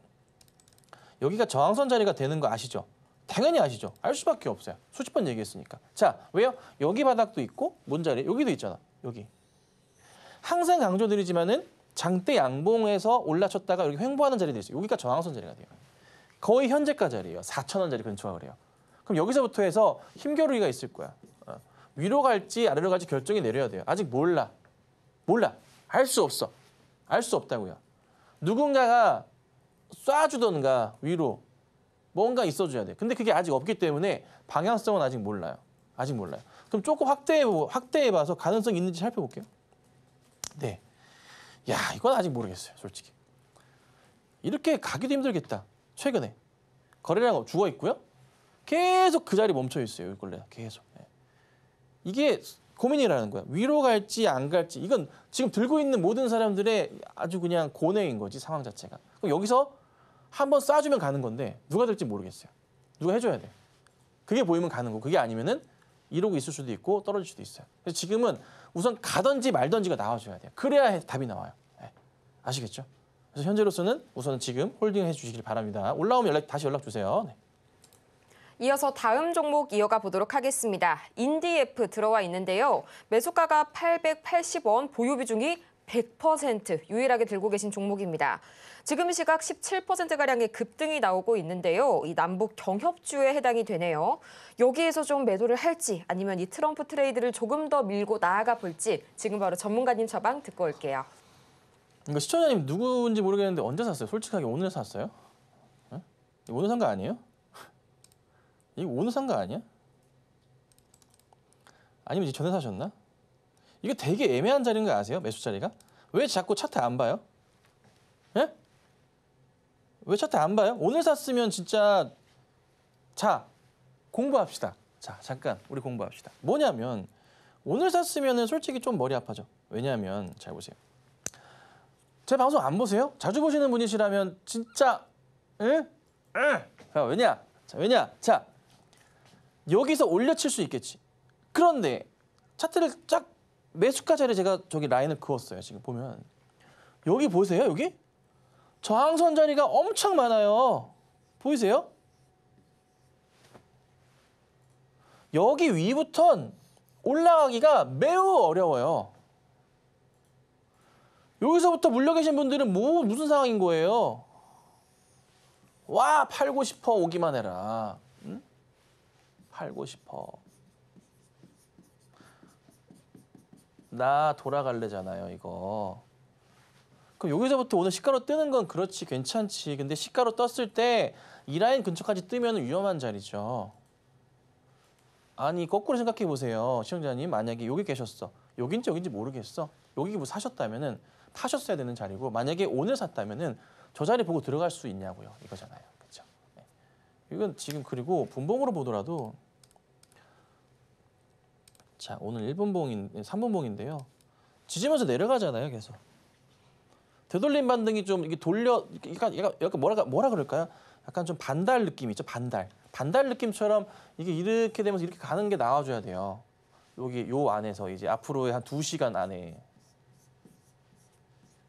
여기가 저항선 자리가 되는 거 아시죠? 당연히 아시죠? 알 수밖에 없어요. 수십 번 얘기했으니까. 자, 왜요? 여기 바닥도 있고 뭔 자리? 여기도 있잖아. 여기. 항상 강조드리지만은 장대 양봉에서 올라쳤다가 여기 횡보하는 자리도 있어요. 여기가 저항선 자리가 돼요. 거의 현재가 자리예요. 4,000원 자리 근처가 그래요. 그럼 여기서부터 해서 힘겨루기가 있을 거야. 위로 갈지 아래로 갈지 결정이 내려야 돼요. 아직 몰라. 알 수 없어. 알 수 없다고요. 누군가가 쏴주던가 위로 뭔가 있어줘야 돼. 근데 그게 아직 없기 때문에 방향성은 아직 몰라요. 그럼 조금 확대해봐서 가능성이 있는지 살펴볼게요. 네. 야, 이건 아직 모르겠어요. 솔직히. 이렇게 가기도 힘들겠다. 최근에. 거래량 죽어 있고요. 계속 그 자리 멈춰 있어요. 이걸로 계속. 네. 이게 고민이라는 거야. 위로 갈지 안 갈지. 이건 지금 들고 있는 모든 사람들의 아주 그냥 고뇌인 거지, 상황 자체가. 그럼 여기서 한번 쏴주면 가는 건데 누가 될지 모르겠어요. 누가 해줘야 돼. 그게 보이면 가는 거고 그게 아니면은 이러고 있을 수도 있고 떨어질 수도 있어요. 그래서 지금은 우선 가든지 말든지가 나와줘야 돼요. 그래야 답이 나와요. 네. 아시겠죠? 그래서 현재로서는 우선 지금 홀딩 해주시길 바랍니다. 올라오면 다시 연락 주세요. 네. 이어서 다음 종목 이어가 보도록 하겠습니다. 인디F 들어와 있는데요. 매수가가 880원, 보유 비중이 100% 유일하게 들고 계신 종목입니다. 지금 시각 17%가량의 급등이 나오고 있는데요. 이 남북 경협주에 해당이 되네요. 여기에서 좀 매도를 할지 아니면 이 트럼프 트레이드를 조금 더 밀고 나아가 볼지 지금 바로 전문가님 처방 듣고 올게요. 이거 시청자님 누구인지 모르겠는데 언제 샀어요? 솔직하게 오늘 샀어요? 네? 이거 오늘 산 거 아니에요? 이거 오늘 산 거 아니야? 아니면 이제 전에 사셨나? 이거 되게 애매한 자리인 거 아세요? 매수 자리가? 왜 자꾸 차트 안 봐요? 예? 왜 차트 안 봐요? 오늘 샀으면 진짜 자 공부합시다. 자 잠깐 우리 공부합시다. 뭐냐면 오늘 샀으면은 솔직히 좀 머리 아파져. 왜냐하면 잘 보세요. 제 방송 안 보세요? 자주 보시는 분이시라면 진짜 응? 왜냐? 자 여기서 올려칠 수 있겠지. 그런데 차트를 쫙 매수가 자리에 제가 저기 라인을 그었어요. 지금 보면 여기 보세요. 여기 저항선 자리가 엄청 많아요. 보이세요? 여기 위부턴 올라가기가 매우 어려워요. 여기서부터 물려 계신 분들은 무슨 상황인 거예요? 와, 팔고 싶어 오기만 해라. 응? 팔고 싶어. 나 돌아갈래잖아요, 이거. 그럼 여기서부터 오늘 시가로 뜨는 건 그렇지, 괜찮지. 근데 시가로 떴을 때 이 라인 근처까지 뜨면 위험한 자리죠. 아니, 거꾸로 생각해 보세요. 시청자님, 만약에 여기 계셨어. 여긴지 여긴지 모르겠어. 여기 뭐 사셨다면은 타셨어야 되는 자리고, 만약에 오늘 샀다면은 저 자리 보고 들어갈 수 있냐고요. 이거잖아요. 그렇죠? 네. 이건 지금 그리고 분봉으로 보더라도 자, 오늘 3분봉인데요. 지지면서 내려가잖아요, 계속. 되돌림 반등이 좀 이게 돌려 약간 뭐라 그럴까요? 약간 좀 반달 느낌이 있죠, 반달 느낌처럼 이게 이렇게 되면서 이렇게 가는 게 나와줘야 돼요. 여기 요 안에서 이제 앞으로의 한 2시간 안에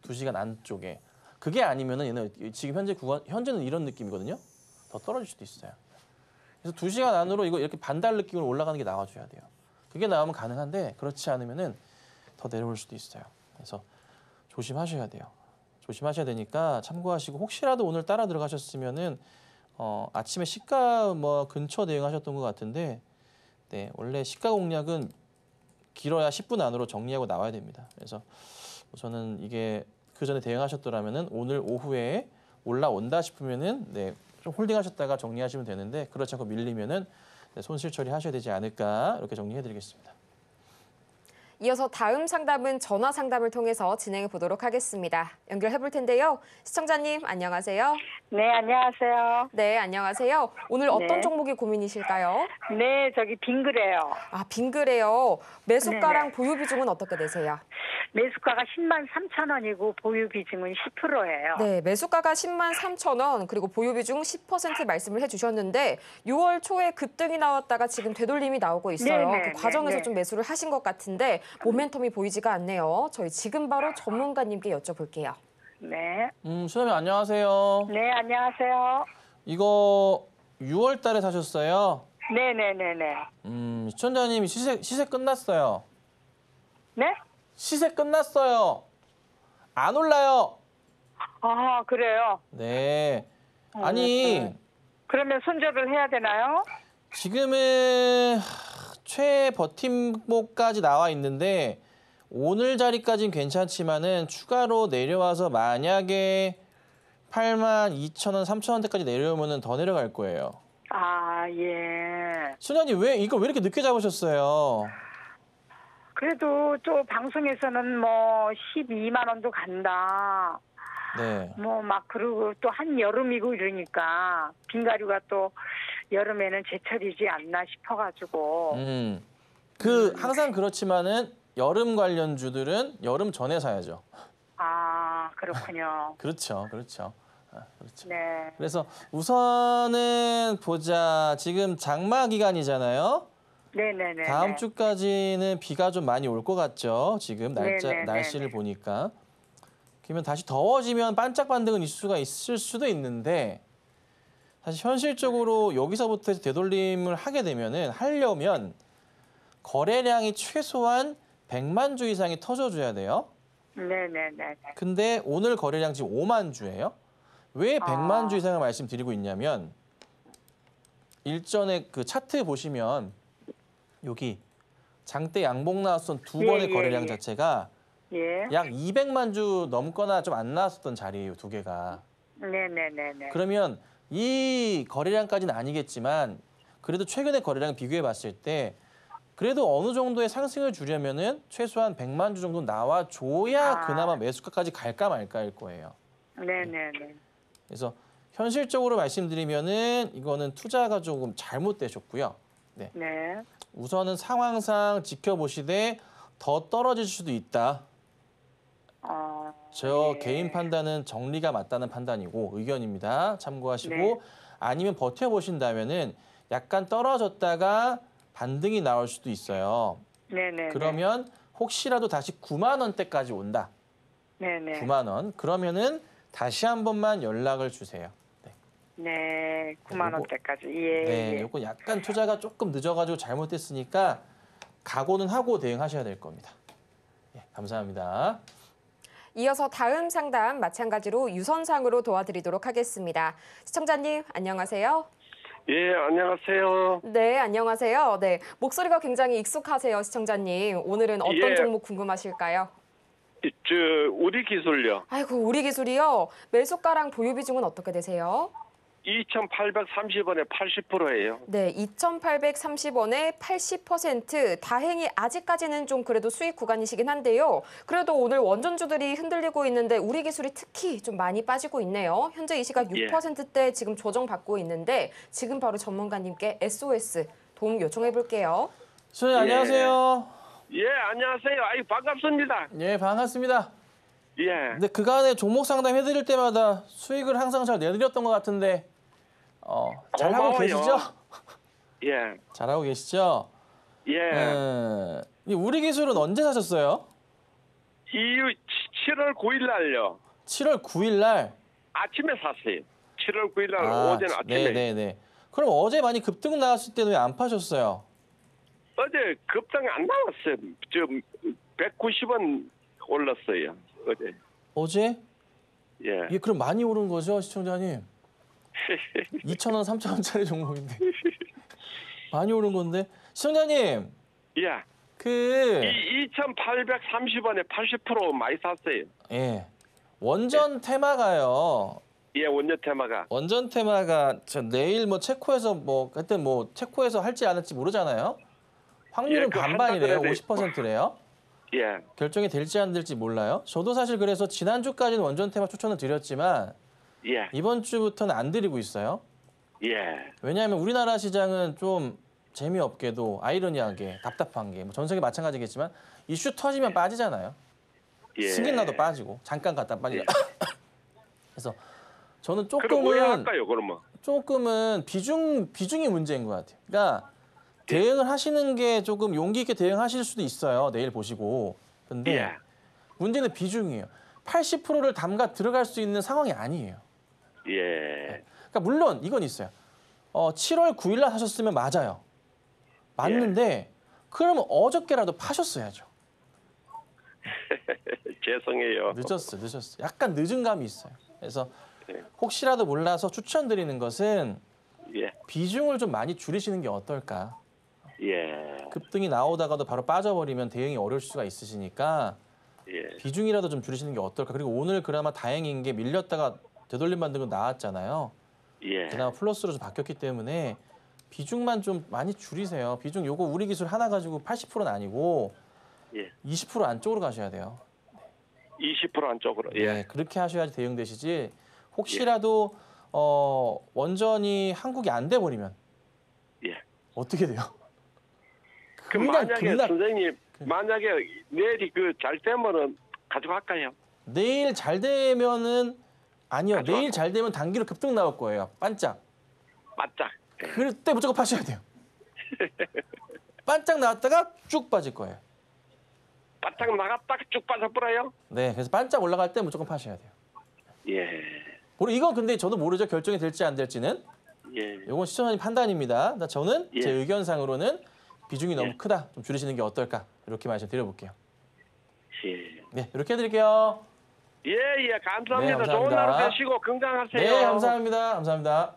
2시간 안쪽에 그게 아니면은 얘는 지금 현재는 이런 느낌이거든요. 더 떨어질 수도 있어요. 그래서 2시간 안으로 이거 이렇게 반달 느낌으로 올라가는 게 나와줘야 돼요. 그게 나오면 가능한데 그렇지 않으면은 더 내려올 수도 있어요. 그래서 조심하셔야 돼요. 조심하셔야 되니까 참고하시고 혹시라도 오늘 따라 들어가셨으면은 아침에 시가 뭐 근처 대응하셨던 것 같은데 네, 원래 시가 공략은 길어야 10분 안으로 정리하고 나와야 됩니다. 그래서 저는 이게 그 전에 대응하셨더라면은 오늘 오후에 올라온다 싶으면은 네, 좀 홀딩하셨다가 정리하시면 되는데 그렇지 않고 밀리면은 네, 손실 처리하셔야 되지 않을까 이렇게 정리해드리겠습니다. 이어서 다음 상담은 전화 상담을 통해서 진행해 보도록 하겠습니다. 연결해 볼 텐데요. 시청자님 안녕하세요. 네, 안녕하세요. 네, 안녕하세요. 오늘 어떤 네. 종목이 고민이실까요? 네, 저기 빙그레요. 아, 빙그레요. 매수가랑 네네. 보유 비중은 어떻게 되세요? 매수가가 10만 3천 원이고 보유 비중은 10%예요. 네, 매수가가 10만 3천 원, 그리고 보유 비중 10% 말씀을 해주셨는데 6월 초에 급등이 나왔다가 지금 되돌림이 나오고 있어요. 네네, 그 과정에서 네네. 좀 매수를 하신 것 같은데 모멘텀이 보이지가 않네요. 저희 지금 바로 전문가님께 여쭤볼게요. 네. 수담님 안녕하세요. 네, 안녕하세요. 이거 6월 달에 사셨어요? 네네네네. 시청자님이 시세 끝났어요. 네? 시세 끝났어요. 안 올라요. 아, 그래요? 네. 아니 그러면 손절을 해야 되나요? 지금은 최버팀목까지 나와 있는데 오늘 자리까지는 괜찮지만은 추가로 내려와서 만약에 82,000원, 3,000원대까지 내려오면은 더 내려갈 거예요. 아, 예. 순현님 왜 이거 왜 이렇게 늦게 잡으셨어요? 그래도 또 방송에서는 뭐 12만 원도 간다. 네. 뭐 막 그러고 또 한여름이고 이러니까 빙가류가 또 여름에는 제철이지 않나 싶어가지고. 항상 그렇지만은 여름 관련주들은 여름 전에 사야죠. 아, 그렇군요. 그렇죠. 그렇죠. 그렇죠. 네. 그래서 우선은 보자. 지금 장마 기간이잖아요. 네네네. 다음 주까지는 비가 좀 많이 올 것 같죠. 지금 네네네네. 날씨를 보니까. 그러면 다시 더워지면 반짝반등은 있을 수도 있는데 사실 현실적으로 여기서부터 되돌림을 하려면 거래량이 최소한 100만 주 이상이 터져줘야 돼요. 네네네. 근데 오늘 거래량 지금 5만 주예요. 왜 100만 주 이상을 말씀드리고 있냐면 일전에 그 차트 보시면 여기 장대 양봉 나왔던 두 번의 거래량 자체가 예. 약 200만 주 넘거나 좀 안 나왔었던 자리예요, 두 개가. 네네네네. 그러면 이 거래량까지는 아니겠지만 그래도 최근의 거래량 비교해 봤을 때 그래도 어느 정도의 상승을 주려면은 최소한 100만 주 정도 나와줘야 그나마 매수가까지 갈까 말까일 거예요. 네네네. 그래서 현실적으로 말씀드리면은 이거는 투자가 조금 잘못되셨고요. 네. 네. 우선은 상황상 지켜보시되 더 떨어질 수도 있다. 저 네. 개인 판단은 정리가 맞다는 판단이고 의견입니다. 참고하시고 네. 아니면 버텨보신다면은 약간 떨어졌다가 반등이 나올 수도 있어요. 네네. 그러면 혹시라도 다시 9만 원대까지 온다. 네네. 9만 원. 그러면은 다시 한 번만 연락을 주세요. 네. 네. 9만 요거- 원대까지. 예. 네, 예. 요거 약간 투자가 조금 늦어가지고 잘못됐으니까 각오는 하고 대응하셔야 될 겁니다. 예, 감사합니다. 이어서 다음 상담 마찬가지로 유선상으로 도와드리도록 하겠습니다. 시청자님 안녕하세요. 예, 안녕하세요. 네, 안녕하세요. 네, 목소리가 굉장히 익숙하세요, 시청자님. 오늘은 어떤 예. 종목 궁금하실까요? 우리 기술요. 아이고, 우리 기술이요. 매수가랑 보유 비중은 어떻게 되세요? 2,830원에 80%예요. 네, 2,830원에 80%. 다행히 아직까지는 좀 그래도 수익 구간이시긴 한데요. 그래도 오늘 원전주들이 흔들리고 있는데 우리 기술이 특히 좀 많이 빠지고 있네요. 현재 이 시각 6%대 지금 조정받고 있는데 지금 바로 전문가님께 SOS 도움 요청해 볼게요. 선생님 안녕하세요. 예, 안녕하세요. 아이, 반갑습니다. 예, 반갑습니다. 예. 근데 그간에 종목 상담 해드릴 때마다 수익을 항상 잘 내드렸던 것 같은데 잘하고 고마워요. 계시죠? 예. 잘하고 계시죠? 예. 이 우리 기술은 언제 사셨어요? 7월 9일 날요. 7월 9일 날. 아침에 샀어요. 7월 9일 날 오전 아침에. 네네네. 그럼 어제 많이 급등 나왔을 때는 왜 안 파셨어요? 어제 급등이 안 나왔어요. 좀 190원 올랐어요. 어제. 어제? 예. 이게 그럼 많이 오른 거죠, 시청자님? 2,000원, 3,000원짜리 종목인데. 많이 오른 건데. 시청자님, 예. 2,830원에 80% 많이 샀어요. 예. 원전 테마가요. 예, 원전 테마가. 원전 테마가 저 내일 뭐 체코에서 뭐 그때 뭐 체코에서 할지 안 할지 모르잖아요. 확률은 예, 그 반반이래요. 한다 그래도- 50%래요. 예. 결정이 될지 안 될지 몰라요. 저도 사실 그래서 지난주까지는 원전 테마 추천을 드렸지만 예. 이번 주부터는 안 드리고 있어요. 예. 왜냐하면 우리나라 시장은 좀 재미없게도 아이러니하게 답답한 게 뭐 전 세계 마찬가지겠지만 이슈 터지면 빠지잖아요. 예. 승인 나도 빠지고 잠깐 갔다 빠지고. 그래서 저는 그럼 왜 조금은 할까요, 그러면? 비중이 문제인 것 같아요. 그러니까 대응을 하시는 게 조금 용기 있게 대응하실 수도 있어요. 내일 보시고. 근데 예. 문제는 비중이에요. 80%를 담가 들어갈 수 있는 상황이 아니에요. 예. 그러니까 물론 이건 있어요. 7월 9일 날 하셨으면 맞아요. 맞는데 그러면 어저께라도 파셨어야죠. 죄송해요. 늦었어요. 약간 늦은 감이 있어요. 그래서 네. 혹시라도 몰라서 추천드리는 것은 예. 비중을 좀 많이 줄이시는 게 어떨까. 예. 급등이 나오다가도 바로 빠져버리면 대응이 어려울 수가 있으시니까 예. 비중이라도 좀 줄이시는 게 어떨까. 그리고 오늘 그나마 다행인 게 밀렸다가 되돌림 받는 건 나왔잖아요. 예. 그나마 플러스로 좀 바뀌었기 때문에 비중만 좀 많이 줄이세요. 비중 요거 우리 기술 하나 가지고 80%는 아니고 예. 20% 안쪽으로 가셔야 돼요. 20% 안쪽으로. 예. 네, 그렇게 하셔야지 대응되시지. 혹시라도 원전이 한국이 안 돼 버리면 예. 어떻게 돼요? 그 만약에 선생님 만약에 내일이 그 잘 되면은 가져갈까요? 내일 잘 되면은 아니요. 가져갈까요? 내일 잘 되면 단기로 급등 나올 거예요. 반짝. 맞자. 예. 그때 무조건 파셔야 돼요. 반짝 나왔다가 쭉 빠질 거예요. 바짝 나갔다가 쭉 빠져버려요? 네, 그래서 반짝 올라갈 때 무조건 파셔야 돼요. 예. 이건 근데 저도 모르죠. 결정이 될지 안 될지는. 예. 이건 시청자님 판단입니다. 저는 예. 제 의견상으로는 비중이 너무 예. 크다. 좀 줄이시는 게 어떨까. 이렇게 말씀드려볼게요. 예. 네, 이렇게 해드릴게요. 예, 예, 감사합니다. 네, 감사합니다. 좋은 하루 되시고 건강하세요. 네, 감사합니다. 감사합니다.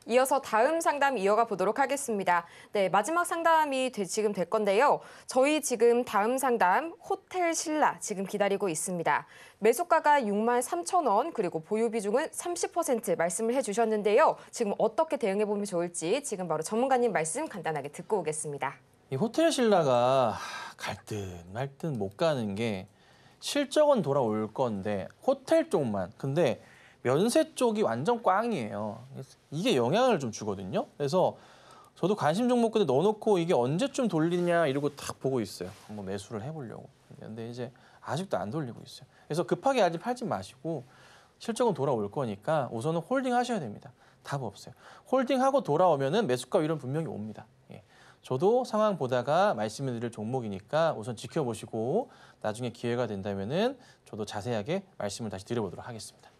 이어서 다음 상담 이어가 보도록 하겠습니다. 네, 마지막 상담이 지금 될 건데요. 저희 지금 다음 상담 호텔 신라 지금 기다리고 있습니다. 매수가가 63,000원 그리고 보유 비중은 30% 말씀을 해주셨는데요. 지금 어떻게 대응해 보면 좋을지 지금 바로 전문가님 말씀 간단하게 듣고 오겠습니다. 이 호텔 신라가 갈 듯 말 듯 못 가는 게 실적은 돌아올 건데 호텔 쪽만. 근데 면세 쪽이 완전 꽝이에요. 이게 영향을 좀 주거든요. 그래서 저도 관심 종목군에 넣어놓고 이게 언제쯤 돌리냐 이러고 딱 보고 있어요. 한번 매수를 해보려고. 근데 이제 아직도 안 돌리고 있어요. 그래서 급하게 아직 팔지 마시고 실적은 돌아올 거니까 우선은 홀딩 하셔야 됩니다. 답 없어요. 홀딩하고 돌아오면은 매수가 위로 분명히 옵니다. 예. 저도 상황 보다가 말씀드릴 종목이니까 우선 지켜보시고 나중에 기회가 된다면은 저도 자세하게 말씀을 다시 드려보도록 하겠습니다.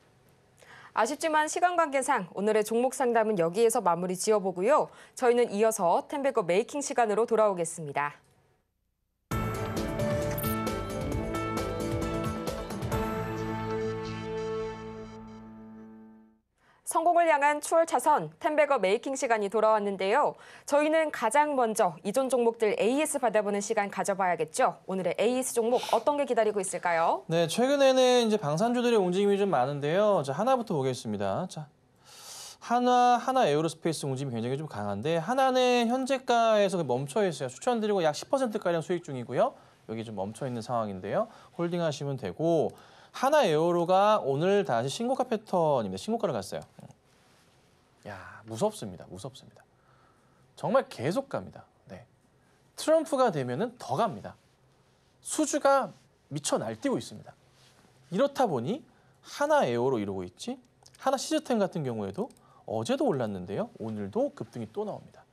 아쉽지만 시간 관계상 오늘의 종목 상담은 여기에서 마무리 지어보고요. 저희는 이어서 텐베거 메이킹 시간으로 돌아오겠습니다. 성공을 향한 추월 차선 텐베거 메이킹 시간이 돌아왔는데요. 저희는 가장 먼저 이전 종목들 AS 받아보는 시간 가져봐야겠죠. 오늘의 AS 종목 어떤 게 기다리고 있을까요? 네, 최근에는 이제 방산주들의 움직임이 좀 많은데요. 자, 하나부터 보겠습니다. 자, 하나 에어로스페이스 움직임이 굉장히 좀 강한데 하나는 현재가에서 멈춰 있어요. 추천드리고 약 10%가량 수익 중이고요. 여기 좀 멈춰 있는 상황인데요. 홀딩하시면 되고 하나 에어로가 오늘 다시 신고가 패턴입니다. 신고가를 갔어요. 야, 무섭습니다. 무섭습니다. 정말 계속 갑니다. 네. 트럼프가 되면은 더 갑니다. 수주가 미쳐 날뛰고 있습니다. 이렇다 보니 하나 에어로 이러고 있지. 하나 시스템 같은 경우에도 어제도 올랐는데요. 오늘도 급등이 또 나옵니다.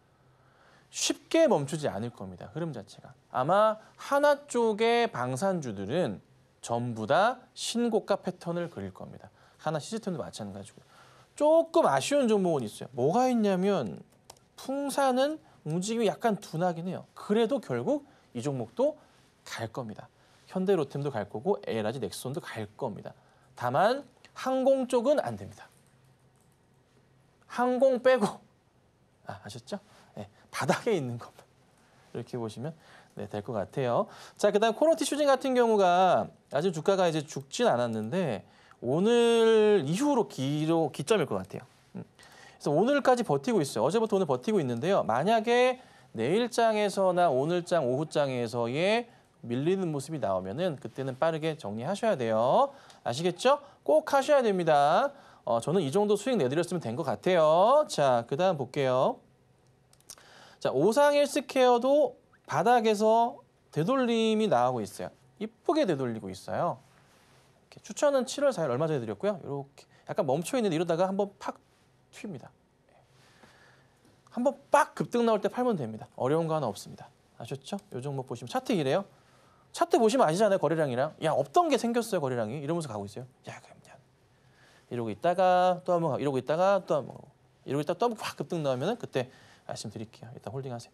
쉽게 멈추지 않을 겁니다. 흐름 자체가. 아마 하나 쪽의 방산주들은 전부 다 신고가 패턴을 그릴 겁니다. 하나 시스템도 마찬가지고. 조금 아쉬운 종목은 있어요. 뭐가 있냐면 풍산은 움직임이 약간 둔하긴 해요. 그래도 결국 이 종목도 갈 겁니다. 현대로템도 갈 거고 에라지 넥슨도 갈 겁니다. 다만 항공 쪽은 안 됩니다. 항공 빼고 아셨죠? 네, 바닥에 있는 것만 이렇게 보시면 네, 될 것 같아요. 자, 그다음 코너티슈진 같은 경우가 아직 주가가 이제 죽진 않았는데 오늘 이후로 기점일 것 같아요. 그래서 오늘까지 버티고 있어요. 어제부터 오늘 버티고 있는데요. 만약에 내일장에서나 오늘장, 오후장에서의 밀리는 모습이 나오면은 그때는 빠르게 정리하셔야 돼요. 아시겠죠? 꼭 하셔야 됩니다. 저는 이 정도 수익 내드렸으면 된 것 같아요. 자, 그다음 볼게요. 자, 오상 헬스케어도 바닥에서 되돌림이 나오고 있어요. 이쁘게 되돌리고 있어요. 이렇게 추천은 7월 4일 얼마 전에 드렸고요. 이렇게 약간 멈춰 있는데 이러다가 한번 팍 튑니다. 한번 빡 급등 나올 때 팔면 됩니다. 어려운 거 하나 없습니다. 아셨죠? 이 종목 보시면 차트 이래요. 차트 보시면 아시잖아요. 거래량이랑. 야, 없던 게 생겼어요. 거래량이. 이러면서 가고 있어요. 야, 그냥 이러고 있다가 또 한번 가고 이러고 있다가 또 한번 가고 이러고 있다가 또 한번 확 급등 나오면 그때 말씀드릴게요. 일단 홀딩하세요.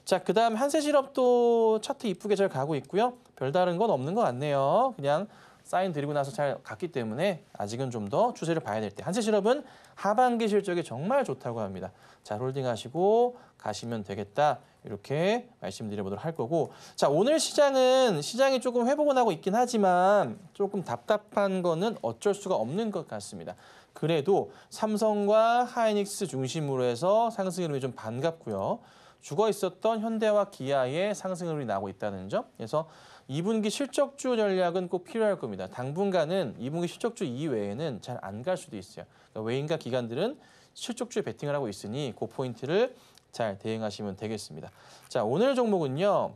자, 그다음 한세실업도 차트 이쁘게 잘 가고 있고요. 별다른 건 없는 것 같네요. 그냥 사인 드리고 나서 잘 갔기 때문에 아직은 좀 더 추세를 봐야 될 때. 한세실업은 하반기 실적이 정말 좋다고 합니다. 잘 홀딩하시고 가시면 되겠다. 이렇게 말씀드려보도록 할 거고. 자, 오늘 시장이 조금 회복은 하고 있긴 하지만 조금 답답한 거는 어쩔 수가 없는 것 같습니다. 그래도 삼성과 하이닉스 중심으로 해서 상승 흐름이 좀 반갑고요. 죽어 있었던 현대와 기아의 상승 흐름이 나오고 있다는 점. 그래서 2분기 실적주 전략은 꼭 필요할 겁니다. 당분간은 2분기 실적주 이외에는 잘 안 갈 수도 있어요. 그러니까 외인과 기관들은 실적주에 베팅을 하고 있으니 그 포인트를 잘 대응하시면 되겠습니다. 자, 오늘 종목은요.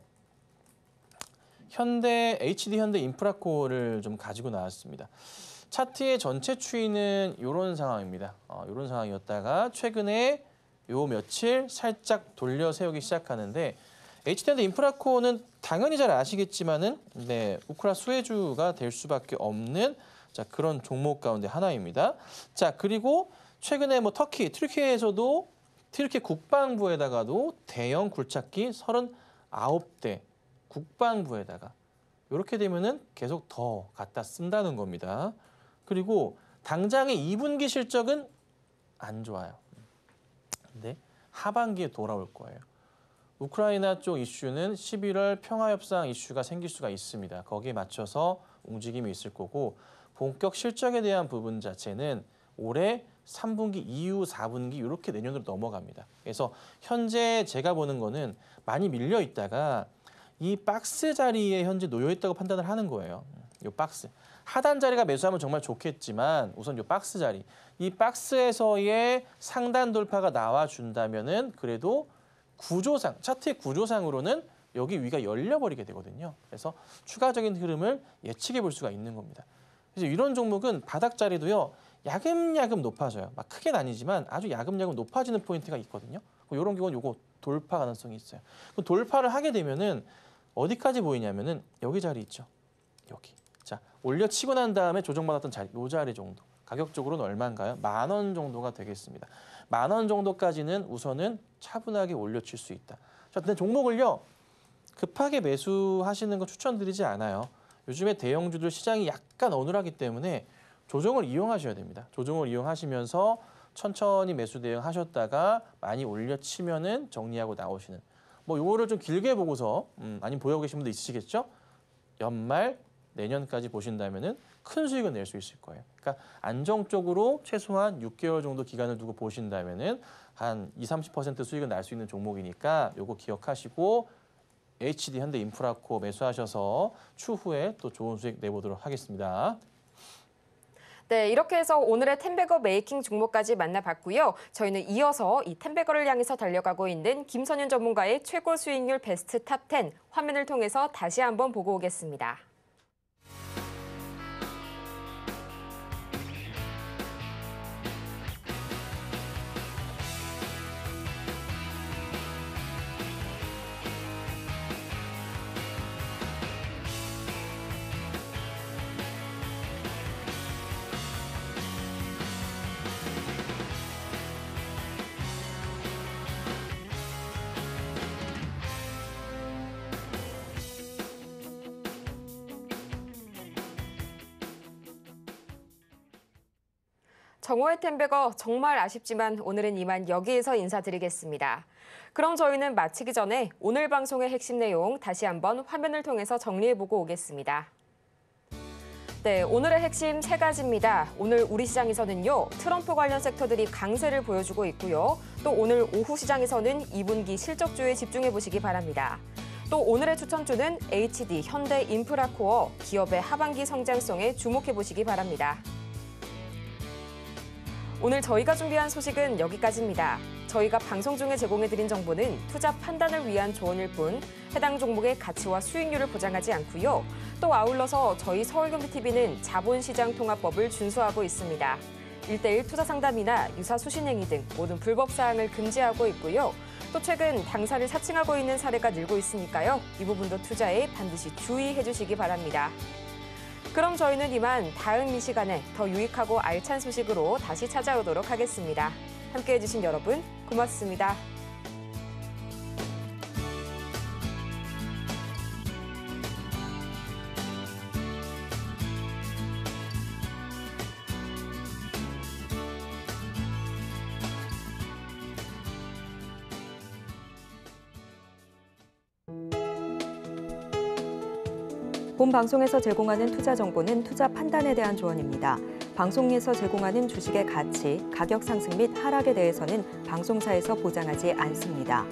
HD 현대 인프라코어를 좀 가지고 나왔습니다. 차트의 전체 추이는 이런 상황입니다. 이런 상황이었다가 최근에 요 며칠 살짝 돌려 세우기 시작하는데 HD현대 인프라코어는 당연히 잘 아시겠지만은 우크라 수혜주가 될 수밖에 없는 자, 그런 종목 가운데 하나입니다. 자, 그리고 최근에 뭐 튀르키예에서도 튀르키 국방부에다가도 대형 굴착기 39대 국방부에다가 이렇게 되면은 계속 더 갖다 쓴다는 겁니다. 그리고 당장의 2분기 실적은 안 좋아요. 근데 하반기에 돌아올 거예요. 우크라이나 쪽 이슈는 11월 평화협상 이슈가 생길 수가 있습니다. 거기에 맞춰서 움직임이 있을 거고 본격 실적에 대한 부분 자체는 올해 3분기 이후 4분기 이렇게 내년으로 넘어갑니다. 그래서 현재 제가 보는 거는 많이 밀려 있다가 이 박스 자리에 현재 놓여 있다고 판단을 하는 거예요. 이 박스. 하단 자리가 매수하면 정말 좋겠지만 우선 이 박스 자리. 이 박스에서의 상단 돌파가 나와준다면은 그래도 구조상, 차트의 구조상으로는 여기 위가 열려버리게 되거든요. 그래서 추가적인 흐름을 예측해 볼 수가 있는 겁니다. 그래서 이런 종목은 바닥 자리도요. 야금야금 높아져요. 막 크게는 아니지만 아주 야금야금 높아지는 포인트가 있거든요. 이런 경우는 요거 돌파 가능성이 있어요. 돌파를 하게 되면은 어디까지 보이냐면은 여기 자리 있죠. 여기. 자, 올려치고 난 다음에 조정받았던 자리, 요 자리 정도. 가격적으로는 얼마인가요? 10,000원 정도가 되겠습니다. 10,000원 정도까지는 우선은 차분하게 올려칠 수 있다. 자, 근데 종목을요. 급하게 매수하시는 거 추천드리지 않아요. 요즘에 대형주들 시장이 약간 어눌하기 때문에 조정을 이용하셔야 됩니다. 조정을 이용하시면서 천천히 매수 대응하셨다가 많이 올려치면은 정리하고 나오시는. 뭐 요거를 좀 길게 보고서 아니면 보고 계신 분도 있으시겠죠? 연말 내년까지 보신다면은 큰 수익을 낼 수 있을 거예요. 그러니까 안정적으로 최소한 6개월 정도 기간을 두고 보신다면은 한 20-30% 수익을 날 수 있는 종목이니까 요거 기억하시고 HD 현대 인프라코어 매수하셔서 추후에 또 좋은 수익 내보도록 하겠습니다. 네, 이렇게 해서 오늘의 텐베거 메이킹 종목까지 만나봤고요. 저희는 이어서 이 텐베거를 향해서 달려가고 있는 김선윤 전문가의 최고 수익률 베스트 탑 10 화면을 통해서 다시 한번 보고 오겠습니다. 정오의 텐베거 정말 아쉽지만 오늘은 이만 여기에서 인사드리겠습니다. 그럼 저희는 마치기 전에 오늘 방송의 핵심 내용 다시 한번 화면을 통해서 정리해보고 오겠습니다. 네, 오늘의 핵심 3가지입니다. 오늘 우리 시장에서는요, 트럼프 관련 섹터들이 강세를 보여주고 있고요. 또 오늘 오후 시장에서는 2분기 실적주에 집중해보시기 바랍니다. 또 오늘의 추천주는 HD 현대 인프라코어 기업의 하반기 성장성에 주목해보시기 바랍니다. 오늘 저희가 준비한 소식은 여기까지입니다. 저희가 방송 중에 제공해드린 정보는 투자 판단을 위한 조언일 뿐 해당 종목의 가치와 수익률을 보장하지 않고요. 또 아울러서 저희 서울경제TV는 자본시장통합법을 준수하고 있습니다. 1:1 투자 상담이나 유사 수신행위 등 모든 불법 사항을 금지하고 있고요. 또 최근 당사를 사칭하고 있는 사례가 늘고 있으니까요. 이 부분도 투자에 반드시 주의해 주시기 바랍니다. 그럼 저희는 이만 다음 이 시간에 더 유익하고 알찬 소식으로 다시 찾아오도록 하겠습니다. 함께해 주신 여러분 고맙습니다. 본 방송에서 제공하는 투자 정보는 투자 판단에 대한 조언입니다. 방송에서 제공하는 주식의 가치, 가격 상승 및 하락에 대해서는 방송사에서 보장하지 않습니다.